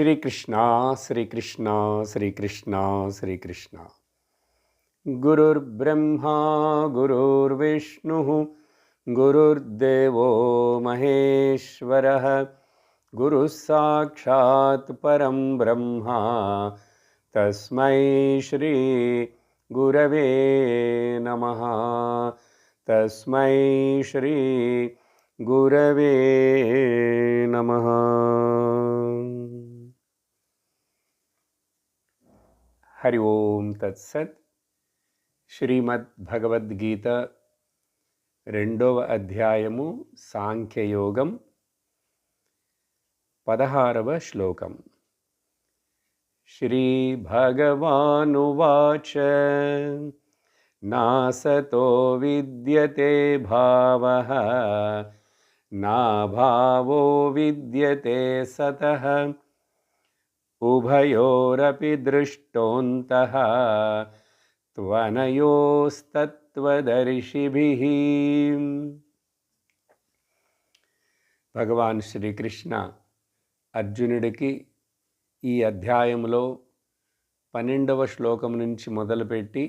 श्रीकृष्ण श्रीकृष्ण श्रीकृष्ण श्रीकृष्ण गुरुर्ब्रह्मा गुरुर्विष्णुः गुरुर्देवो महेश्वरः गुरुः साक्षात् परं ब्रह्मा तस्मै श्री गुरवे नमः तस्मै श्री गुरवे नमः। हरि ओम तत्सत्। శ్రీమద్ భగవద్గీత రెండవ అధ్యాయము సాంఖ్యయోగం 16వ శ్లోకం. శ్రీ భగవానువాచ నాసతో విద్యతే భావః నా భావో విద్యతే సతః ఉభయోరపి దృష్టోంతః త్వనయోస్తత్వదర్శిభిః. భగవాన్ శ్రీకృష్ణ అర్జునుడికి ఈ అధ్యాయంలో 12వ శ్లోకం నుంచి మొదలుపెట్టి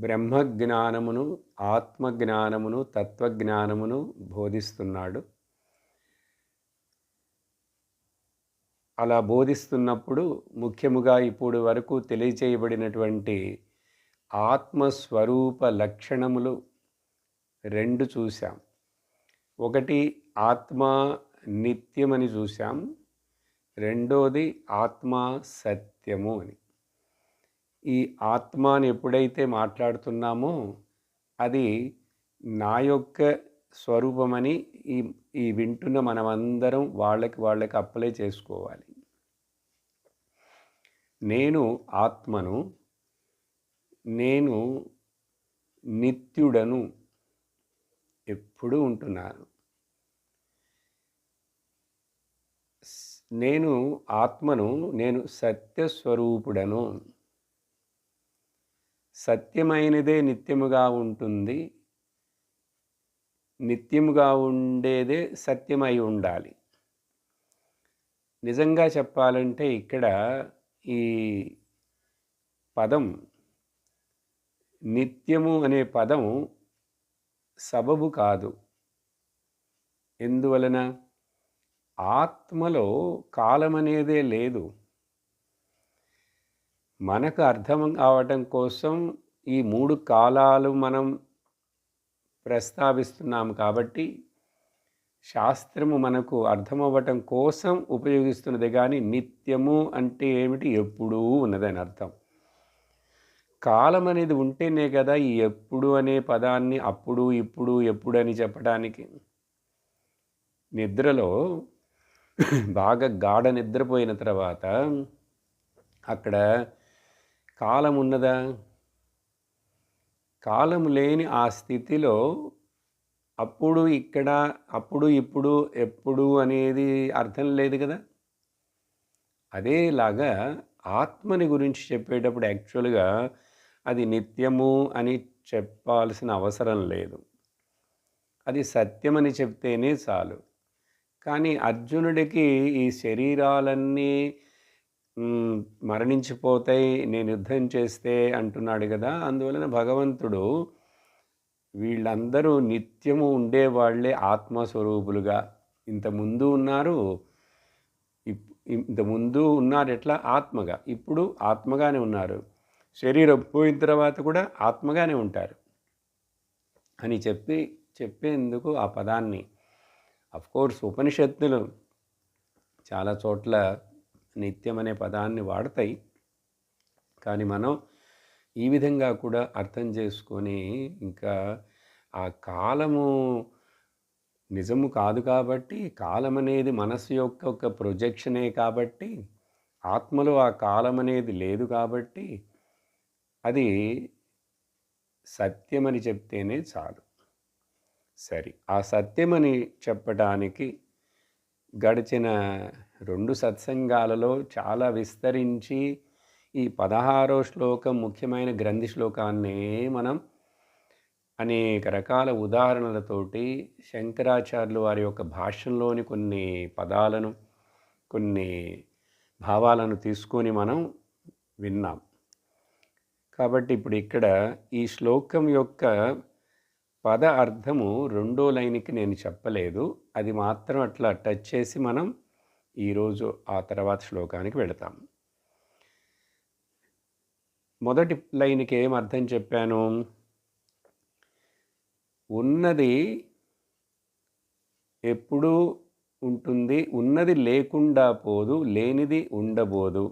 బ్రహ్మజ్ఞానమును, ఆత్మజ్ఞానమును, తత్వజ్ఞానమును బోధిస్తున్నాడు. అలా బోధిస్తున్నప్పుడు ముఖ్యముగా ఇప్పుడు వరకు తెలియచేయబడినటువంటి ఆత్మస్వరూప లక్షణములు రెండు చూసాం. ఒకటి ఆత్మ నిత్యమని చూసాం, రెండోది ఆత్మ సత్యము అని. ఈ ఆత్మని ఎప్పుడైతే మాట్లాడుతున్నామో అది నా యొక్క స్వరూపమని ఈ వింటున్న మనమందరం వాళ్ళకి అప్లై చేసుకోవాలి. నేను ఆత్మను, నేను నిత్యుడను, ఎప్పుడూ ఉంటున్నాను. నేను ఆత్మను, నేను సత్యస్వరూపుడను. సత్యమైనదే నిత్యముగా ఉంటుంది, నిత్యముగా ఉండేదే సత్యమై ఉండాలి. నిజంగా చెప్పాలంటే ఇక్కడ ఈ పదం నిత్యము అనే పదం సబబు కాదు. ఎందువలన? ఆత్మలో కాలం అనేదే లేదు. మనకు అర్థం కావటం కోసం ఈ 3 కాలాలు మనం ప్రస్తావిస్తున్నాము కాబట్టి శాస్త్రము మనకు అర్థమవ్వటం కోసం ఉపయోగిస్తున్నది. కానీ నిత్యము అంటే ఏమిటి? ఎప్పుడూ ఉన్నదని అర్థం. కాలం అనేది ఉంటేనే కదా ఈ ఎప్పుడు అనే పదాన్ని అప్పుడు, ఇప్పుడు, ఎప్పుడు అని చెప్పడానికి. నిద్రలో బాగా గాఢ నిద్రపోయిన తర్వాత అక్కడ కాలం ఉన్నదా? కాలం లేని ఆ స్థితిలో అప్పుడు, ఇక్కడ, అప్పుడు, ఇప్పుడు, ఎప్పుడు అనేది అర్థం లేదు కదా. అదేలాగా ఆత్మని గురించి చెప్పేటప్పుడు యాక్చువల్గా అది నిత్యము అని చెప్పాల్సిన అవసరం లేదు. అది సత్యమని చెప్తేనే చాలు. కానీ అర్జునుడికి ఈ శరీరాలన్నీ మరణించిపోతాయి, నేను యుద్ధం చేస్తే అంటున్నాడు కదా. అందువలన భగవంతుడు వీళ్ళందరూ నిత్యము ఉండేవాళ్లే ఆత్మస్వరూపులుగా ఇంతకుముందు ఉన్నారు. ఇంతకుముందు ఉన్నారు ఎట్లా? ఆత్మగా. ఇప్పుడు ఆత్మగానే ఉన్నారు. శరీరం పోయిన తర్వాత కూడా ఆత్మగానే ఉంటారు అని చెప్పేందుకు ఆ పదాన్ని అఫ్కోర్స్ ఉపనిషత్తులు చాలా చోట్ల నిత్యం అనే పదాన్ని వాడతాయి. కానీ మనం ఈ విధంగా కూడా అర్థం చేసుకొని, ఇంకా ఆ కాలము నిజము కాదు కాబట్టి, కాలం అనేది మనసు యొక్క ఒక ప్రొజెక్షనే కాబట్టి, ఆత్మలో ఆ కాలం అనేది లేదు కాబట్టి అది సత్యమని చెప్తేనే చాలు. సరే, ఆ సత్యమని చెప్పడానికి గడిచిన 2 సత్సంగాలలో చాలా విస్తరించి ఈ 16వ శ్లోకం ముఖ్యమైన గ్రంథి శ్లోకాన్నే మనం అనేక రకాల ఉదాహరణలతోటి శంకరాచార్యులు వారి యొక్క భాష్యంలోని కొన్ని పదాలను, కొన్ని భావాలను తీసుకొని మనం విన్నాం. కాబట్టి ఇప్పుడు ఇక్కడ ఈ శ్లోకం యొక్క పద అర్థము రెండో లైన్కి నేను చెప్పలేదు, అది మాత్రం అట్లా టచ్ చేసి మనం ఈరోజు ఆ తర్వాత శ్లోకానికి వెళతాం. మొదటి లైన్కి ఏం అర్థం చెప్పాను? ఉన్నది ఎప్పుడూ ఉంటుంది, ఉన్నది లేకుండా పోదు, లేనిది ఉండబోదు.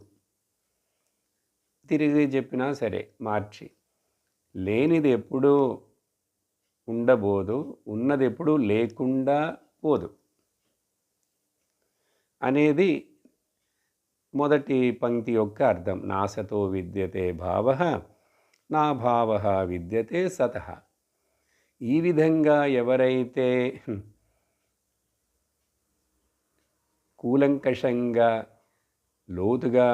తిరిగి చెప్పినా సరే మార్చి, లేనిది ఎప్పుడూ ఉండబోదు, ఉన్నది ఎప్పుడూ లేకుండా పోదు అనేది మొదటి పంక్తి యొక్క అర్థం. నాసతో విద్యతే భావః నా భావః విద్యతే సతః. ఈ విధంగా ఎవరైతే కూలంకషంగా లోతుగా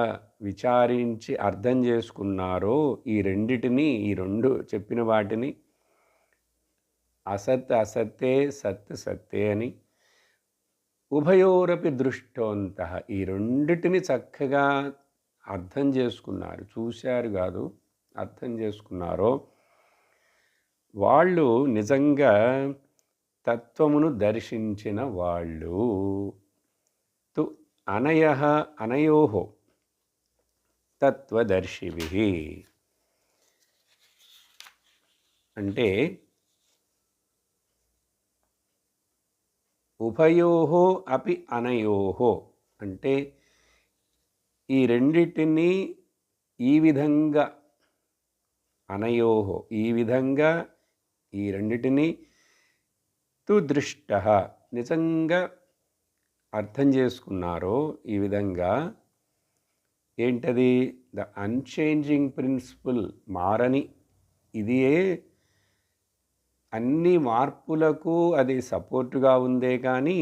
విచారించి అర్థం చేసుకున్నారో ఈ రెండిటిని, ఈ రెండు చెప్పిన వాటిని అసత్ అసత్తే, సత్ సత్తే అని, ఉభయోరపి దృష్టోంతః ఈ రెండిటిని చక్కగా అర్థం చేసుకున్నారు, చూశారు కాదు అర్థం చేసుకున్నారో వాళ్ళు నిజంగా తత్వమును దర్శించిన వాళ్ళు. తు అనయః అనయోః తత్వదర్శిభిః అంటే ఉభయోః అపి అనయోః అంటే ఈ రెండిటిని ఈ విధంగా, అనయోః ఈ విధంగా ఈ రెండిటిని, తు దృష్టః నిజంగా అర్థం చేసుకున్నారో ఈ విధంగా. ఏంటది? ద అన్చేంజింగ్ ప్రిన్సిపల్, మారని ఇదియే అన్ని మార్పులకు అది సపోర్టుగా ఉందే కానీ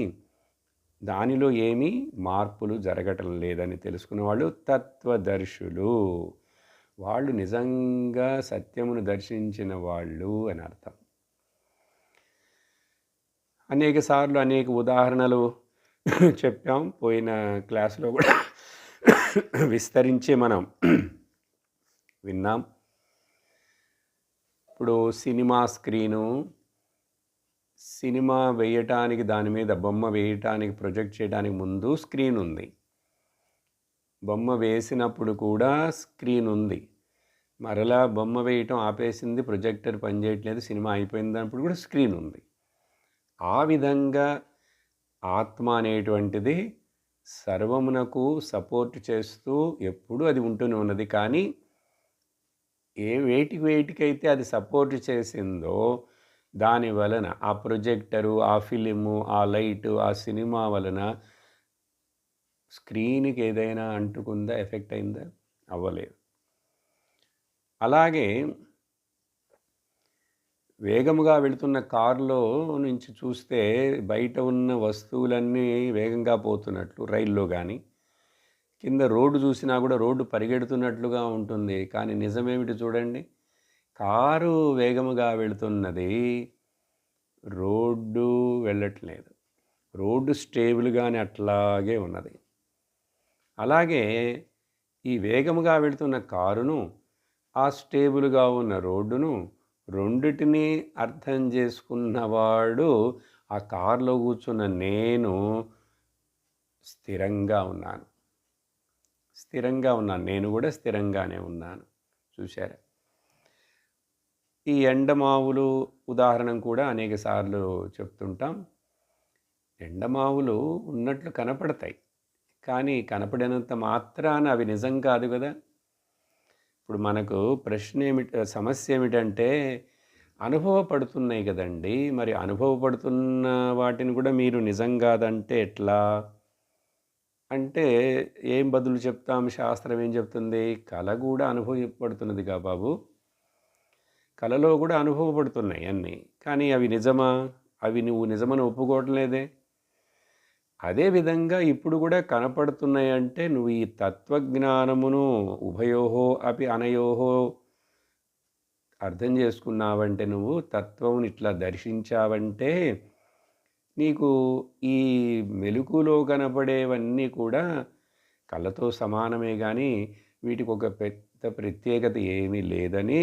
దానిలో ఏమీ మార్పులు జరగటం లేదని తెలుసుకున్న వాళ్ళు తత్వదర్శులు. వాళ్ళు నిజంగా సత్యమును దర్శించిన వాళ్ళు అని అర్థం. అనేక సార్లు అనేక ఉదాహరణలు చెప్పాం, పోయిన క్లాసులో కూడా విస్తరించి మనం విన్నాం. ఇప్పుడు సినిమా స్క్రీను, సినిమా వేయటానికి, దాని మీద బొమ్మ వేయటానికి, ప్రొజెక్ట్ చేయడానికి ముందు స్క్రీన్ ఉంది, బొమ్మ వేసినప్పుడు కూడా స్క్రీన్ ఉంది, మరలా బొమ్మ వేయటం ఆపేసింది, ప్రొజెక్టర్ పనిచేయట్లేదు, సినిమా అయిపోయింది అన్నప్పుడు కూడా స్క్రీన్ ఉంది. ఆ విధంగా ఆత్మ అనేటువంటిది సర్వమునకు సపోర్ట్ చేస్తూ ఎప్పుడూ అది ఉంటూనే ఉన్నది. కానీ వేటికైతే అది సపోర్ట్ చేసిందో దాని వలన ఆ ప్రొజెక్టరు, ఆ ఫిలిము, ఆ లైటు, ఆ సినిమా వలన స్క్రీన్కి ఏదైనా అంటుకుందా, ఎఫెక్ట్ అయిందా? అవ్వలేదు. అలాగే వేగముగా వెళుతున్న కారులో నుంచి చూస్తే బయట ఉన్న వస్తువులన్నీ వేగంగా పోతున్నట్లు, రైల్లో కానీ కింద రోడ్డు చూసినా కూడా రోడ్డు పరిగెడుతున్నట్లుగా ఉంటుంది. కానీ నిజమేమిటి చూడండి, కారు వేగముగా వెళుతున్నది, రోడ్డు వెళ్ళట్లేదు, రోడ్డు స్టేబుల్గానే అట్లాగే ఉన్నది. అలాగే ఈ వేగముగా వెళుతున్న కారును, ఆ స్టేబుల్గా ఉన్న రోడ్డును రెండిటిని అర్థం చేసుకున్నవాడు ఆ కారులో కూర్చున్న నేను స్థిరంగా ఉన్నాను, నేను కూడా స్థిరంగానే ఉన్నాను. చూశారా? ఈ ఎండమావులు ఉదాహరణ కూడా అనేక సార్లు చెప్తుంటాం. ఎండమావులు ఉన్నట్లు కనపడతాయి, కానీ కనపడినంత మాత్రాన అవి నిజం కాదు కదా. ఇప్పుడు మనకు సమస్య ఏమిటంటే అనుభవపడుతున్నాయి కదండి. మరి అనుభవపడుతున్న వాటిని కూడా మీరు నిజం కాదంటే ఎట్లా అంటే ఏం బదులు చెప్తాం? శాస్త్రం ఏం చెప్తుంది? కళ కూడా అనుభవపడుతున్నది కా బాబు, కళలో కూడా అనుభవపడుతున్నాయి అన్నీ, కానీ అవి నిజమా? అవి నువ్వు నిజమని ఒప్పుకోవటం లేదే. అదేవిధంగా ఇప్పుడు కూడా కనపడుతున్నాయంటే నువ్వు ఈ తత్వజ్ఞానమును ఉభయోహో అపి అనయోహో అర్థం చేసుకున్నావంటే, నువ్వు తత్వముని ఇట్లా దర్శించావంటే నీకు ఈ మెలుకులో కనపడేవన్నీ కూడా కళ్ళతో సమానమే కానీ వీటికి ఒక పెద్ద ప్రత్యేకత ఏమీ లేదని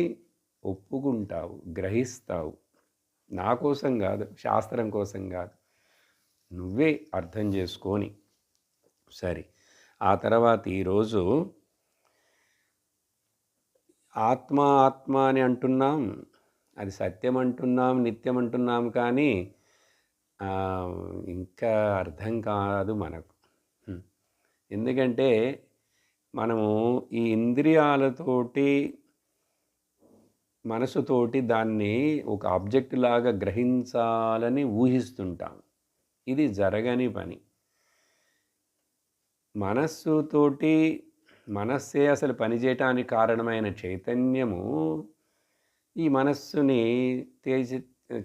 ఒప్పుకుంటావు, గ్రహిస్తావు. నా కోసం కాదు, శాస్త్రం కోసం కాదు, నువ్వే అర్థం చేసుకొని. సరే, ఆ తర్వాత ఈరోజు ఆత్మ ఆత్మ అని అంటున్నాం, అది సత్యం అంటున్నాం, నిత్యం అంటున్నాం, కానీ ఇంకా అర్థం కాదు మనకు. ఎందుకంటే మనము ఈ ఇంద్రియాలతోటి మనసుతోటి దాన్ని ఒక ఆబ్జెక్ట్ లాగా గ్రహించాలని ఊహిస్తుంటాం. ఇది జరగని పని. మనస్సుతోటి మనస్సే అసలు పనిచేయటానికి కారణమైన చైతన్యము ఈ మనస్సుని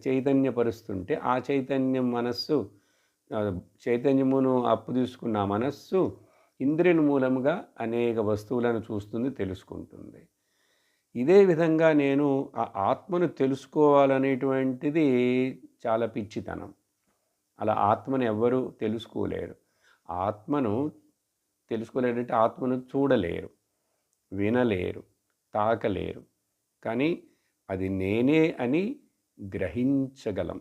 చైతన్యపరుస్తుంటే, ఆ చైతన్యం మనస్సు చైతన్యమును అప్పు తీసుకున్న మనస్సు ఇంద్రియ మూలముగా అనేక వస్తువులను చూస్తుంది, తెలుసుకుంటుంది. ఇదే విధంగా నేను ఆ ఆత్మను తెలుసుకోవాలనేటువంటిది చాలా పిచ్చితనం. అలా ఆత్మను ఎవ్వరూ తెలుసుకోలేరు. ఆత్మను తెలుసుకోలేరంటే ఆత్మను చూడలేరు, వినలేరు, తాకలేరు. కానీ అది నేనే అని గ్రహించగలం.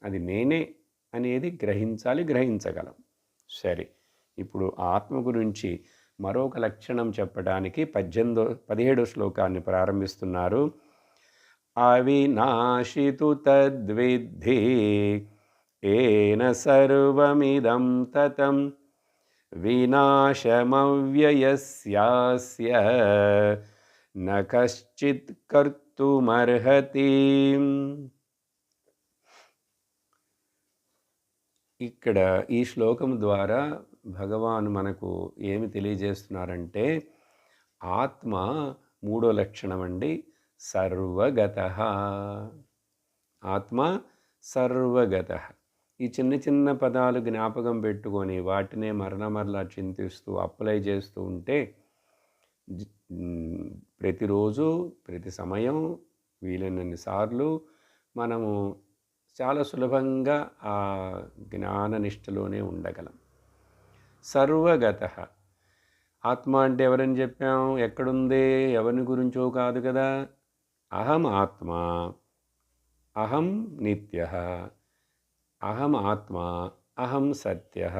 అది నేనే అనేది గ్రహించాలి, గ్రహించగలం. సరే, ఇప్పుడు ఆత్మ గురించి మరొక లక్షణం చెప్పడానికి 17వ శ్లోకాన్ని ప్రారంభిస్తున్నారు. అవినాశితు తద్విద్ధి ఏన సర్వమిదం తతం వినాశమవ్యయస్యాస్య న కశ్చిత్ కర్తుమర్హతి. ఇక్కడ ఈ శ్లోకం ద్వారా భగవాన్ మనకు ఏమి తెలియజేస్తున్నారంటే, ఆత్మ మూడో లక్షణం అండి, సర్వగతః. ఆత్మ సర్వగతః. ఈ చిన్న చిన్న పదాలు జ్ఞాపకం పెట్టుకొని వాటినే మరలా చింతిస్తూ అప్లై చేస్తూ ఉంటే ప్రతిరోజు, ప్రతి సమయం, వీలైనన్ని సార్లు మనము చాలా సులభంగా ఆ జ్ఞాన నిష్టలోనే ఉండగలం. సర్వగతః. ఆత్మ అంటే ఎవరని చెప్పాం? ఎక్కడుంది? ఎవరిని గురించో కాదు కదా. అహం ఆత్మ, అహం నిత్యః, అహం ఆత్మ, అహం సత్యః,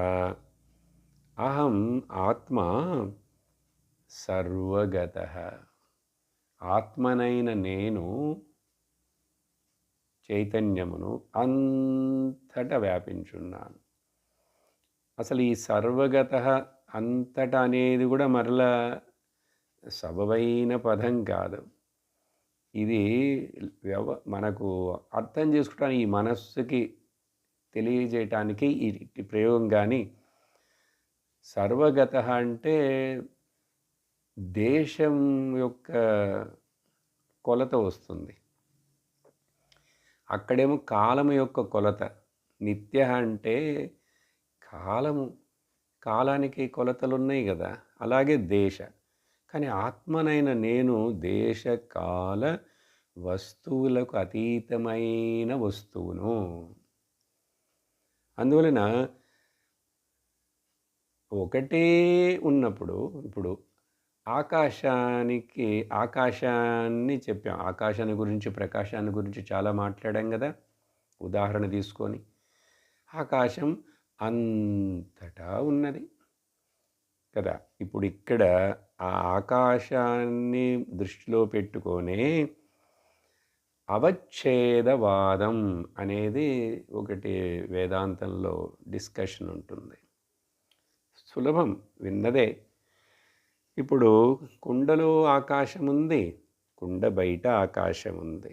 అహం ఆత్మ సర్వగతః. ఆత్మనైన నేను చైతన్యమును అంతటా వ్యాపించున్నాను. అసలు ఈ సర్వగతః అంతటా అనేది కూడా మరలా సబబైన పదం కాదు. ఇది మనకు అర్థం చేసుకోవడానికి, ఈ మనస్సుకి తెలియజేయటానికి ఈ ప్రయోగం. కానీ సర్వగతః అంటే దేశం యొక్క కొలత వస్తుంది, అక్కడేమో కాలము యొక్క కొలత. నిత్య అంటే కాలానికి కొలతలు ఉన్నాయి కదా, అలాగే దేశ. కానీ ఆత్మనైన నేను దేశ కాల వస్తువులకు అతీతమైన వస్తువును. అందువలన ఒకటే ఉన్నప్పుడు, ఇప్పుడు ఆకాశాన్ని చెప్పాం, ఆకాశాన్ని గురించి, ప్రకాశాన్ని గురించి చాలా మాట్లాడాం కదా ఉదాహరణ తీసుకొని. ఆకాశం అంతటా ఉన్నది కదా. ఇప్పుడు ఇక్కడ ఆ ఆకాశాన్ని దృష్టిలో పెట్టుకొనే అవచ్ఛేదవాదం అనేది ఒకటి వేదాంతంలో డిస్కషన్ ఉంటుంది. సులభం, విన్నదే. ఇప్పుడు కుండలో ఆకాశం ఉంది, కుండ బయట ఆకాశం ఉంది.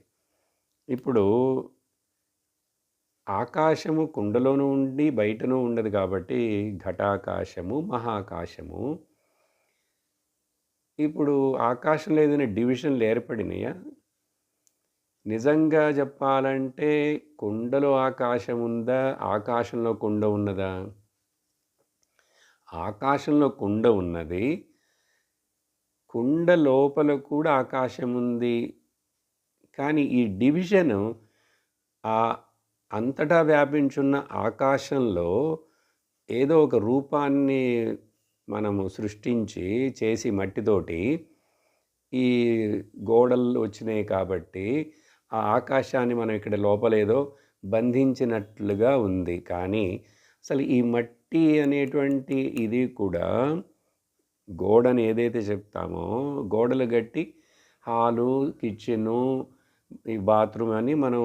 ఇప్పుడు ఆకాశము కుండలోనూ ఉండి బయటనూ ఉండదు కాబట్టి ఘటాకాశము, మహాకాశము. ఇప్పుడు ఆకాశంలో ఏదైనా డివిజన్లు ఏర్పడినాయా? నిజంగా చెప్పాలంటే కుండలో ఆకాశం ఉందా, ఆకాశంలో కుండ ఉన్నదా? ఆకాశంలో కుండ ఉన్నది, కుండ లోపల కూడా ఆకాశం ఉంది. కానీ ఈ డివిజను అంతటా వ్యాపించున్న ఆకాశంలో ఏదో ఒక రూపాన్ని మనము సృష్టించి చేసి మట్టితోటి ఈ గోడలు వచ్చినాయి కాబట్టి ఆ ఆకాశాన్ని మనం ఇక్కడ లోపలేదో బంధించినట్లుగా ఉంది. కానీ అసలు ఈ మట్టి అనేటువంటి ఇది కూడా గోడని ఏదైతే చెప్తామో గోడలు గట్టి హాలు, కిచెను, ఈ బాత్రూమ్ అని మనం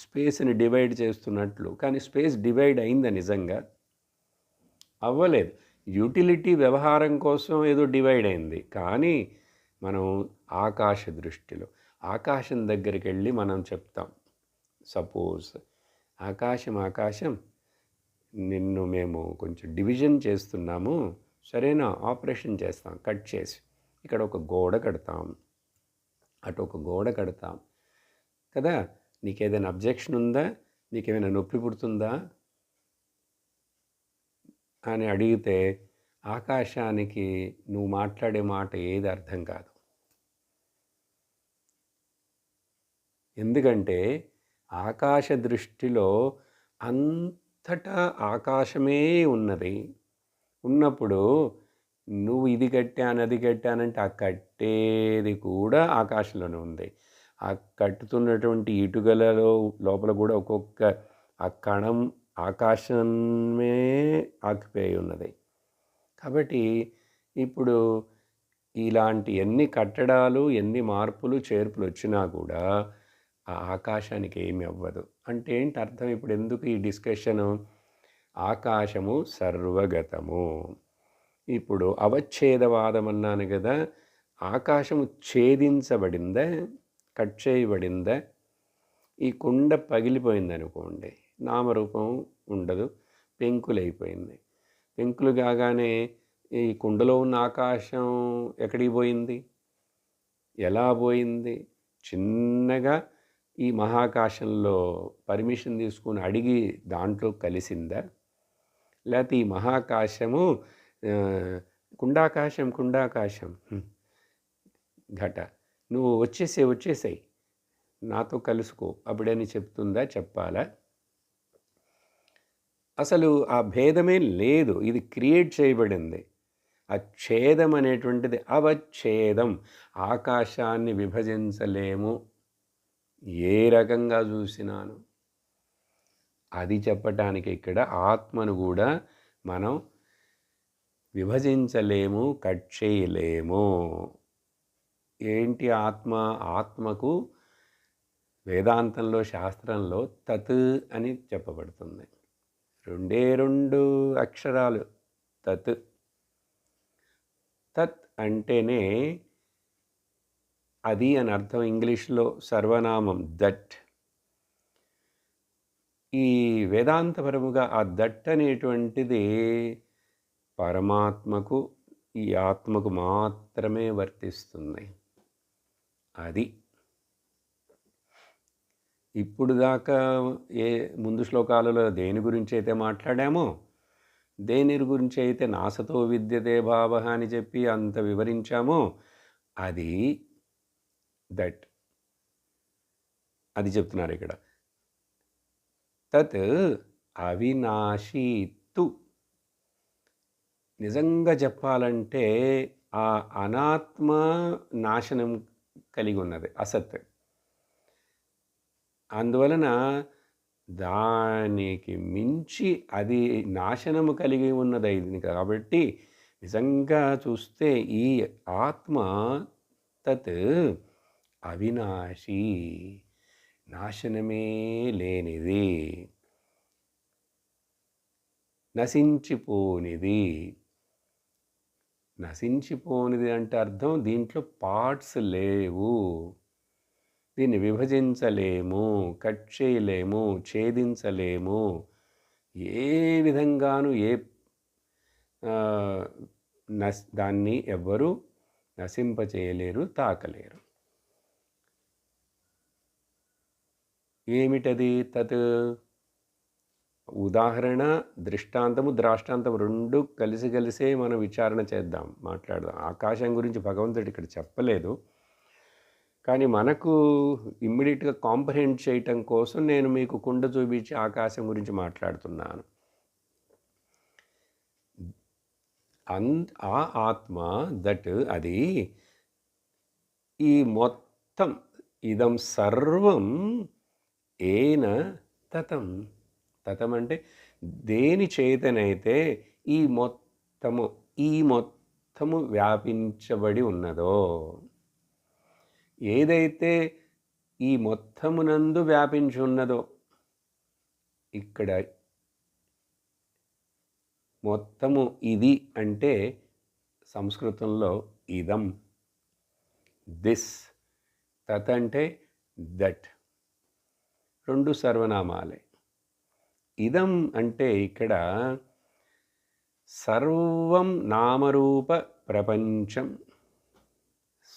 స్పేస్ని డివైడ్ చేస్తున్నట్లు. కానీ స్పేస్ డివైడ్ అయిందా నిజంగా? అవ్వలేదు. యూటిలిటీ వ్యవహారం కోసం ఏదో డివైడ్ అయింది. కానీ మనం ఆకాశ దృష్టిలో ఆకాశం దగ్గరికి వెళ్ళి మనం చెప్తాం, సపోజ్ ఆకాశం నిన్ను మేము కొంచెం డివిజన్ చేస్తున్నాము, సరేనా, ఆపరేషన్ చేస్తాం, కట్ చేసి ఇక్కడ ఒక గోడ కడతాం, అటు ఒక గోడ కడతాం కదా. నీకేదైనా అబ్జెక్షన్ ఉందా? నీకేమైనా నొప్పి పుడుతుందా అని అడిగితే ఆకాశానికి నువ్వు మాట్లాడే మాట ఏది అర్థం కాదు. ఎందుకంటే ఆకాశ దృష్టిలో అంతటా ఆకాశమే ఉన్నది. ఉన్నప్పుడు నువ్వు ఇది కట్టాను అది కట్టానంటే ఆ కట్టేది కూడా ఆకాశంలోనే ఉంది. ఆ కట్టుతున్నటువంటి ఇటుకలలో లోపల కూడా ఒక్కొక్క ఆ కణం ఆకాశమే ఆకిపోయి ఉన్నది. కాబట్టి ఇప్పుడు ఇలాంటి ఎన్ని కట్టడాలు, ఎన్ని మార్పులు చేర్పులు వచ్చినా కూడా ఆ ఆకాశానికి ఏమి అవ్వదు. అంటే ఏంటి అర్థం? ఇప్పుడు ఎందుకు ఈ డిస్కషను? ఆకాశము సర్వగతము. ఇప్పుడు అవచ్ఛేదవాదం అన్నాను కదా. ఆకాశము ఛేదించబడిందా, కట్ చేయబడిందా? ఈ కుండ పగిలిపోయిందనుకోండి, నామరూపం ఉండదు, పెంకులైపోయింది. పెంకులు కాగానే ఈ కుండలో ఉన్న ఆకాశం ఎక్కడికి పోయింది? ఎలా పోయింది? చిన్నగా ఈ మహాకాశంలో పర్మిషన్ తీసుకుని అడిగి దాంట్లో కలిసిందా? లేకపోతే ఈ మహాకాశము కుండాకాశం ఘట నువ్వు వచ్చేసాయి నాతో కలుసుకో అప్పుడని చెప్తుందా? చెప్పాలా? అసలు ఆ భేదమే లేదు. ఇది క్రియేట్ చేయబడింది. ఆ ఛేదం అనేటువంటిది అవచ్ఛేదం. ఆకాశాన్ని విభజించలేము ఏ రకంగా చూసినాను. అది చెప్పటానికి ఇక్కడ ఆత్మను కూడా మనం విభజించలేము, కట్ చేయలేము. ఏంటి ఆత్మ? ఆత్మకు వేదాంతంలో, శాస్త్రంలో తత్ అని చెప్పబడుతుంది. రెండు అక్షరాలు తత్. తత్ అంటేనే అది అని అర్థం. ఇంగ్లీష్లో సర్వనామం దట్. ఈ వేదాంతపరముగా ఆ దట్ అనేటువంటిది పరమాత్మకు, ఈ ఆత్మకు మాత్రమే వర్తిస్తుంది. అది ఇప్పుడు దాకా ముందు శ్లోకాలలో దేని గురించి అయితే మాట్లాడామో, దేని గురించి అయితే నాసతో విద్యతే భావ అని చెప్పి అంత వివరించామో, అది దట్. అది చెప్తున్నారు ఇక్కడ. తత్ అవినాశీ తు. నిజంగా చెప్పాలంటే ఆ అనాత్మ నాశనం కలిగి ఉన్నది, అసత్. అందువలన దానికి మించి అది నాశనము కలిగి ఉన్నది కాబట్టి నిజంగా చూస్తే ఈ ఆత్మ తత్ అవినాశి, నాశనమే లేనిది, నశించిపోనిది. నశించిపోనిది అంటే అర్థం దీంట్లో పార్ట్స్ లేవు, దీన్ని విభజించలేము, కట్ చేయలేము, ఛేదించలేము, ఏ విధంగాను దాన్ని ఎవ్వరూ నశింపచేయలేరు, తాకలేరు. ఏమిటది తత్? ఉదాహరణ, దృష్టాంతము, ద్రాష్టాంతం రెండు కలిసే మనం విచారణ చేద్దాం, మాట్లాడదాం. ఆకాశం గురించి భగవంతుడు ఇక్కడ చెప్పలేదు. కానీ మనకు ఇమ్మీడియట్గా కాంప్రహెండ్ చేయటం కోసం నేను మీకు కుండ చూపించి ఆకాశం గురించి మాట్లాడుతున్నాను. ఆ ఆత్మ దట్ అది ఈ మొత్తం ఇదం సర్వం ఏన తతం. తతం అంటే దేని చేతనైతే ఈ మొత్తము వ్యాపించబడి ఉన్నదో, ఏదైతే ఈ మొత్తమునందు వ్యాపించి ఉన్నదో, ఇక్కడ మొత్తము ఇది అంటే సంస్కృతంలో ఇదం, దిస్. తత్ అంటే దట్, రెండు సర్వనామాలే. ఇదం అంటే ఇక్కడ సర్వం నామరూప ప్రపంచం,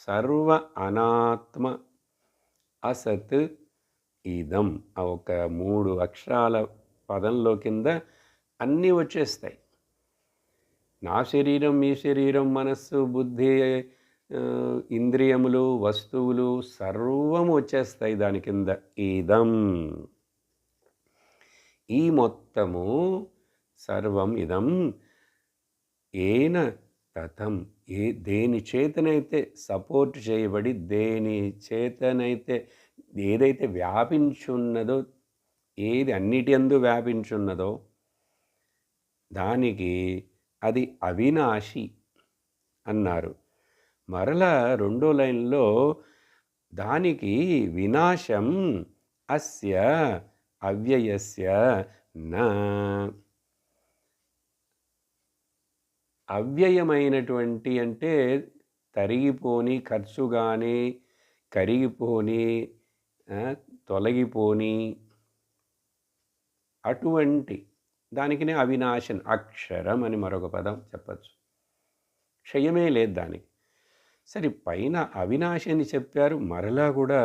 సర్వ అనాత్మ అసత్ ఇదం. ఆ ఒక 3 అక్షరాల పదంలో కింద అన్నీ వచ్చేస్తాయి. నా శరీరం, మీ శరీరం, మనస్సు, బుద్ధి, ఇంద్రియములు, వస్తువులు సర్వం వచ్చేస్తాయి దాని కింద. ఇదం, ఈ మొత్తము సర్వం ఇదం ఏన తతం, దేని చేతనైతే సపోర్ట్ చేయబడి, దేని చేతనైతే ఏదైతే వ్యాపించున్నదో, ఏది అన్నిటి యందు వ్యాపించున్నదో దానికి అది అవినాశి అన్నారు. మరలా రెండో లైన్లో దానికి వినాశం అస్య అవ్యయస్య నా, అవ్యయమైనటువంటి అంటే తరిగిపోని, ఖర్చుగాని, కరిగిపోని, తొలగిపోని అటువంటి దానికినే అవినాశన్, అక్షరం అని మరొక పదం చెప్పచ్చు. క్షయమే లేదు దానికి. సరే, పైన అవినాశి అని చెప్పారు, మరలా కూడా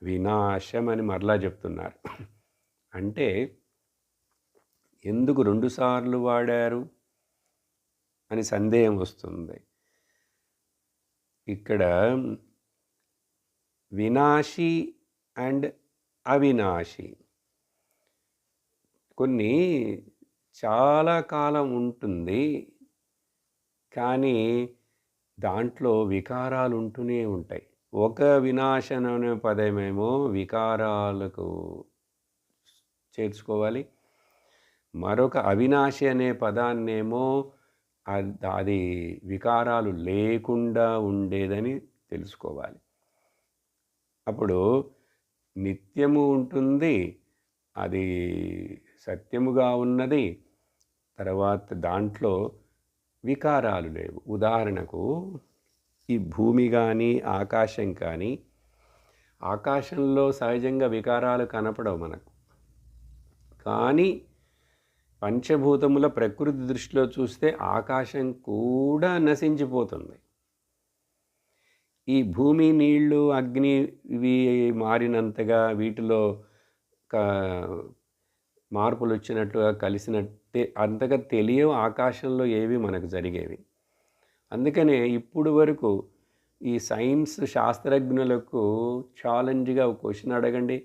వినాశం అని మరలా చెప్తున్నారు. అంటే ఎందుకు 2 సార్లు వాడారు అని సందేహం వస్తుంది. ఇక్కడ వినాశి అండ్ అవినాశి కొన్ని చాలా కాలం ఉంటుంది, కానీ దాంట్లో వికారాలు ఉంటూనే ఉంటాయి. ఒక వినాశన అనే పదమేమో వికారాలకు చేర్చుకోవాలి, మరొక అవినాశి అనే పదాన్నేమో అది వికారాలు లేకుండా ఉండేదని తెలుసుకోవాలి. అప్పుడు నిత్యము ఉంటుంది, అది సత్యముగా ఉన్నది, తర్వాత దాంట్లో వికారాలు లేవు. ఉదాహరణకు ఈ భూమి కానీ ఆకాశం కానీ, ఆకాశంలో సహజంగా వికారాలు కనపడవు మనకు, కానీ పంచభూతముల ప్రకృతి దృష్టిలో చూస్తే ఆకాశం కూడా నశించిపోతుంది. ఈ భూమి, నీళ్లు, అగ్ని ఇవి మారినంతగా వీటిలో మార్పులు వచ్చినట్లుగా కలిసినట్టే అంతగా తెలియవు ఆకాశంలో ఏవి మనకు జరిగేవి. అందుకనే ఇప్పుడు వరకు ఈ సైన్స్ శాస్త్రజ్ఞులకు ఛాలెంజ్గా ఒక క్వశ్చన్ అడగండి,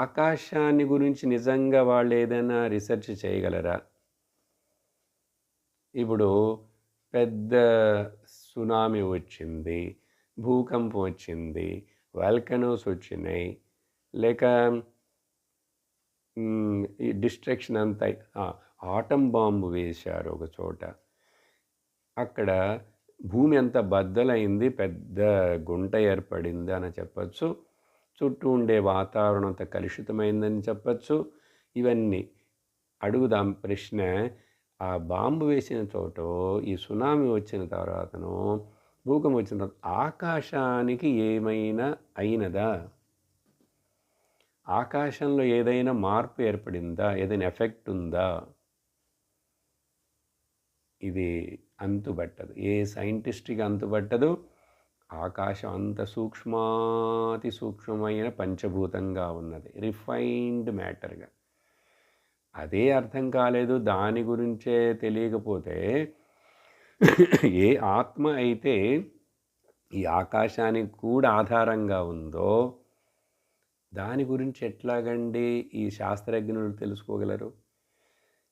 ఆకాశాన్ని గురించి నిజంగా వాళ్ళు ఏదైనా రీసెర్చ్ చేయగలరా? ఇప్పుడు పెద్ద సునామీ వచ్చింది, భూకంపం వచ్చింది, వాల్కనోస్ వచ్చినాయి, లేక ఈ డిస్ట్రక్షన్ అంతా, ఆటం బాంబు వేశారు ఒక చోట, అక్కడ భూమి అంతా బద్దలైంది, పెద్ద గుంట ఏర్పడింది అని చెప్పచ్చు. చుట్టూ ఉండే వాతావరణం అంతా కలుషితమైందని చెప్పచ్చు. ఇవన్నీ అడుగుదాం ప్రశ్న, ఆ బాంబు వేసిన చోట, ఈ సునామీ వచ్చిన తర్వాతను, భూకంపం వచ్చిన తర్వాత ఆకాశానికి ఏమైనా అయినదా? ఆకాశంలో ఏదైనా మార్పు ఏర్పడిందా? ఏదైనా ఎఫెక్ట్ ఉందా? ఇది అంతుబట్టదు, ఏ సైంటిస్ట్కి అంతుబట్టదు. ఆకాశం అంత సూక్ష్మాతి సూక్ష్మమైన పంచభూతంగా ఉన్నది, రిఫైన్డ్ మ్యాటర్గా. అదే అర్థం కాలేదు, దాని గురించే తెలియకపోతే ఏ ఆత్మ అయితే ఈ ఆకాశానికి కూడా ఆధారంగా ఉందో దాని గురించి ఎట్లాగండి ఈ శాస్త్రజ్ఞులు తెలుసుకోగలరు?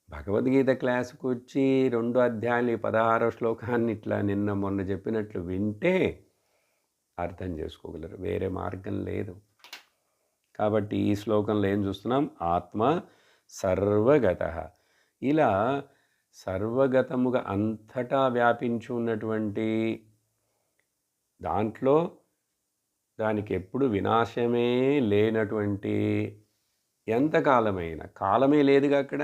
భగవద్గీత క్లాసుకు వచ్చి 2 అధ్యాయాలు ఈ 16వ శ్లోకాన్ని ఇట్లా నిన్న మొన్న చెప్పినట్లు వింటే అర్థం చేసుకోగలరు. వేరే మార్గం లేదు. కాబట్టి ఈ శ్లోకంలో ఏం చూస్తున్నాం? ఆత్మ సర్వగతః. ఇలా సర్వగతముగా అంతటా వ్యాపించి ఉన్నటువంటి దాంట్లో దానికి ఎప్పుడు వినాశమే లేనటువంటి ఎంతకాలమైన కాలమే లేదుగా అక్కడ.